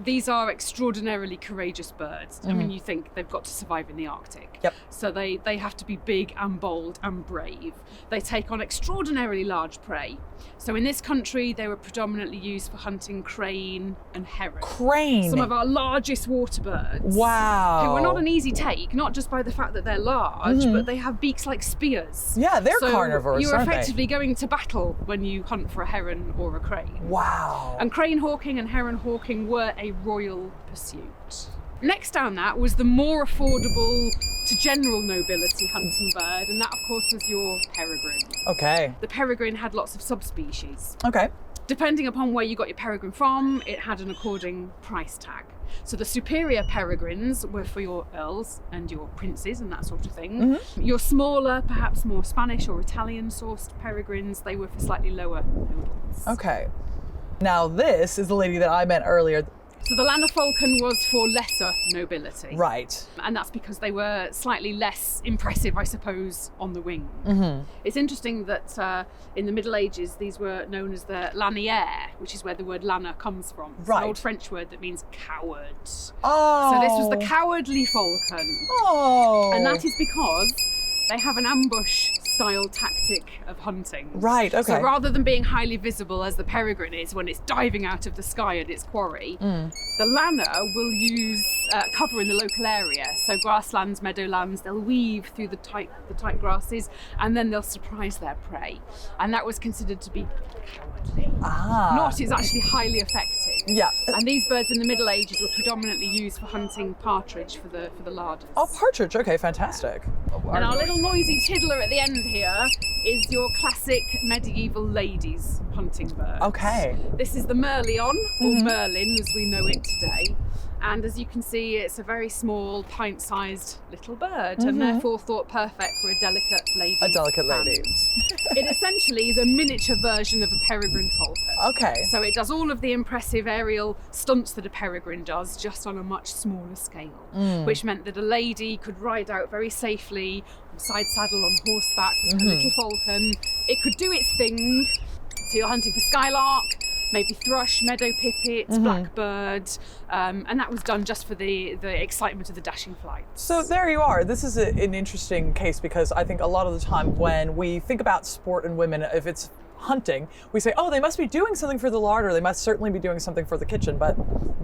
These are extraordinarily courageous birds. I mean, you think they've got to survive in the Arctic. Yep. So they have to be big and bold and brave. They take on extraordinarily large prey. So in this country, they were predominantly used for hunting crane and heron. Crane? Some of our largest water birds. Wow. Who are not an easy take, not just by the fact that they're large, but they have beaks like spears. Yeah, they're so carnivores, you're aren't they? effectively going to battle when you hunt for a heron or a crane. Wow. And crane hawking and heron hawking were a royal pursuit. Next down that was the more affordable to general nobility hunting bird, and that of course was your peregrine. Okay. The peregrine had lots of subspecies. Okay. Depending upon where you got your peregrine from, it had an according price tag. So the superior peregrines were for your earls and your princes and that sort of thing. Your smaller, perhaps more Spanish or Italian sourced peregrines, they were for slightly lower nobles. Okay. Now this is the lady that I met earlier. So the Lanner falcon was for lesser nobility. Right. And that's because they were slightly less impressive, I suppose, on the wing. It's interesting that in the Middle Ages, these were known as the lanière, which is where the word lanner comes from. It's an old French word that means coward. Oh. So this was the cowardly falcon. Oh. And that is because they have an ambush style tactic of hunting. Right, okay. So rather than being highly visible as the peregrine is when it's diving out of the sky at its quarry, the lanner will use cover in the local area. So grasslands, meadowlands, they'll weave through the tight grasses and then they'll surprise their prey. And that was considered to be cowardly. Not, it's actually highly effective. Yeah. And these birds in the Middle Ages were predominantly used for hunting partridge for the larders. Oh, partridge. Okay, fantastic. And our little noisy tiddler at the end here is your classic medieval ladies hunting bird. Okay. This is the merlion, or merlin as we know it today. And as you can see, it's a very small, pint-sized little bird, and therefore thought perfect for a delicate lady. A delicate lady. It essentially is a miniature version of a peregrine falcon. Okay. So it does all of the impressive aerial stunts that a peregrine does, just on a much smaller scale, which meant that a lady could ride out very safely, on side saddle, on horseback, with her little falcon. It could do its thing. So you're hunting for skylark, maybe thrush, meadow pipit, blackbird, and that was done just for the excitement of the dashing flight. So there you are. This is an interesting case because I think a lot of the time when we think about sport and women, if it's hunting, we say, oh, they must be doing something for the larder. They must certainly be doing something for the kitchen, but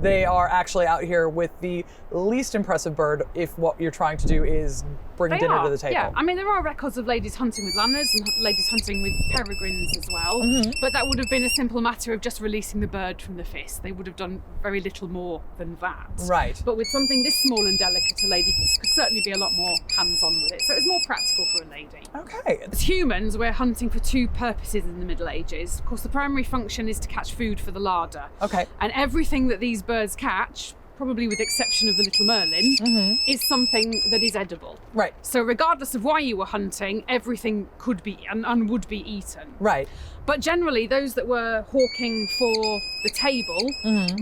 they are actually out here with the least impressive bird if what you're trying to do is bring dinner to the table. Yeah, I mean, there are records of ladies hunting with lanners and ladies hunting with peregrines as well, but that would have been a simple matter of just releasing the bird from the fist. They would have done very little more than that. Right. But with something this small and delicate, a lady could certainly be a lot more hands-on with it. So it's more practical for a lady. Okay. As humans, we're hunting for two purposes in the Middle Ages. Of course, the primary function is to catch food for the larder. Okay. And everything that these birds catch, probably with the exception of the little merlin, is something that is edible. Right. So regardless of why you were hunting, everything could be and would be eaten. Right. But generally, those that were hawking for the table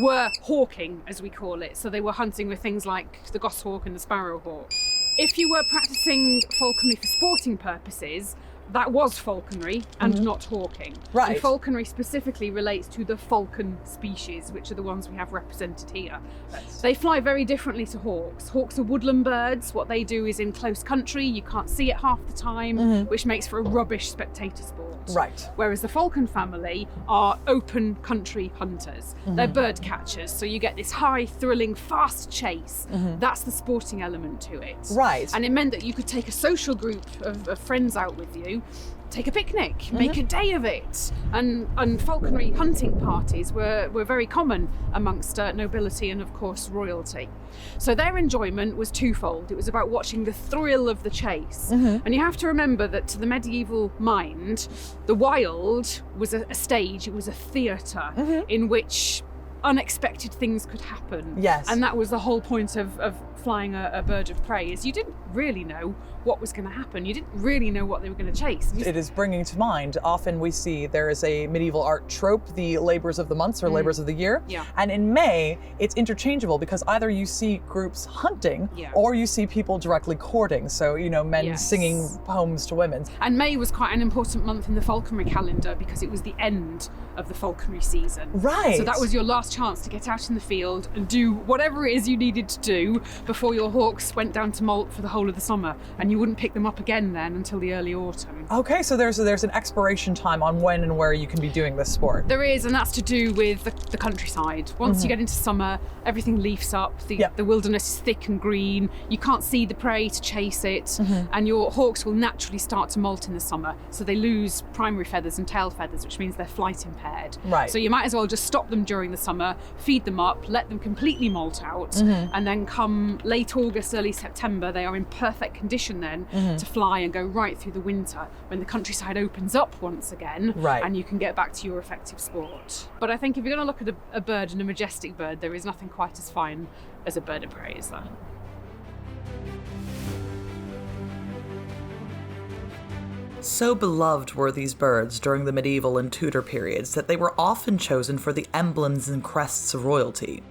were hawking, as we call it. So they were hunting with things like the goshawk and the sparrowhawk. If you were practicing falconry for sporting purposes, that was falconry and not hawking. Right. And falconry specifically relates to the falcon species, which are the ones we have represented here. They fly very differently to hawks. Hawks are woodland birds. What they do is in close country. You can't see it half the time, which makes for a rubbish spectator sport. Right. Whereas the falcon family are open country hunters. They're bird catchers. So you get this high, thrilling, fast chase. That's the sporting element to it. Right. And it meant that you could take a social group of friends out with you, take a picnic, make a day of it. And falconry hunting parties were very common amongst nobility and, of course, royalty. So their enjoyment was twofold. It was about watching the thrill of the chase. And you have to remember that to the medieval mind, the wild was a stage, it was a theatre in which unexpected things could happen. Yes. And that was the whole point of flying a bird of prey, is you didn't really know what was going to happen. You didn't really know what they were going to chase. It is bringing to mind, often we see there is a medieval art trope, the labours of the months or labours of the year. Yeah. And in May, it's interchangeable because either you see groups hunting or you see people directly courting. So, you know, men singing poems to women. And May was quite an important month in the falconry calendar because it was the end of the falconry season. Right. So that was your last chance to get out in the field and do whatever it is you needed to do before your hawks went down to molt for the whole of the summer. And you wouldn't pick them up again then until the early autumn. Okay, so there's an expiration time on when and where you can be doing this sport. There is, and that's to do with the countryside. Once you get into summer, everything leafs up, the wilderness is thick and green, you can't see the prey to chase it, and your hawks will naturally start to molt in the summer, so they lose primary feathers and tail feathers, which means they're flight impaired. Right. So you might as well just stop them during the summer, feed them up, let them completely molt out, and then come late August, early September, they are in perfect condition then to fly and go right through the winter when the countryside opens up once again, and you can get back to your effective sport. But I think if you're going to look at a bird and a majestic bird, there is nothing quite as fine as a bird of prey, is there? So beloved were these birds during the medieval and Tudor periods that they were often chosen for the emblems and crests of royalty.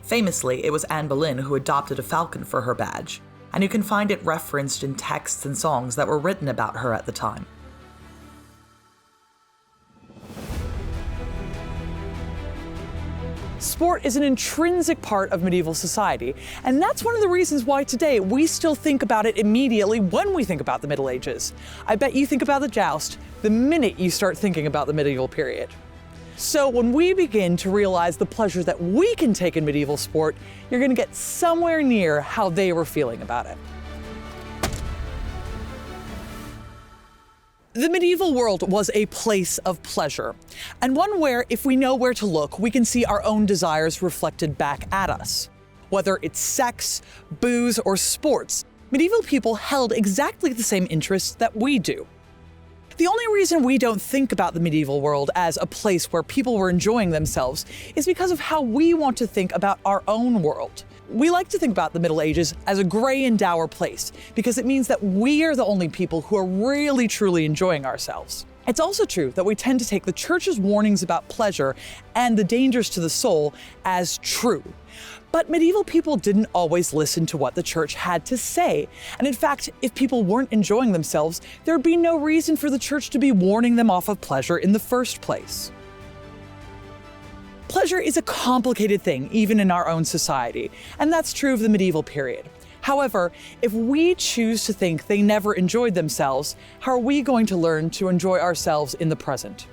Famously, it was Anne Boleyn who adopted a falcon for her badge, and you can find it referenced in texts and songs that were written about her at the time. Sport is an intrinsic part of medieval society, and that's one of the reasons why today we still think about it immediately when we think about the Middle Ages. I bet you think about the joust the minute you start thinking about the medieval period. So when we begin to realize the pleasure that we can take in medieval sport, you're going to get somewhere near how they were feeling about it. The medieval world was a place of pleasure, and one where, if we know where to look, we can see our own desires reflected back at us. Whether it's sex, booze, or sports, medieval people held exactly the same interests that we do. The only reason we don't think about the medieval world as a place where people were enjoying themselves is because of how we want to think about our own world. We like to think about the Middle Ages as a grey and dour place because it means that we are the only people who are really truly enjoying ourselves. It's also true that we tend to take the church's warnings about pleasure and the dangers to the soul as true. But medieval people didn't always listen to what the church had to say. And in fact, if people weren't enjoying themselves, there'd be no reason for the church to be warning them off of pleasure in the first place. Pleasure is a complicated thing, even in our own society, and that's true of the medieval period. However, if we choose to think they never enjoyed themselves, how are we going to learn to enjoy ourselves in the present?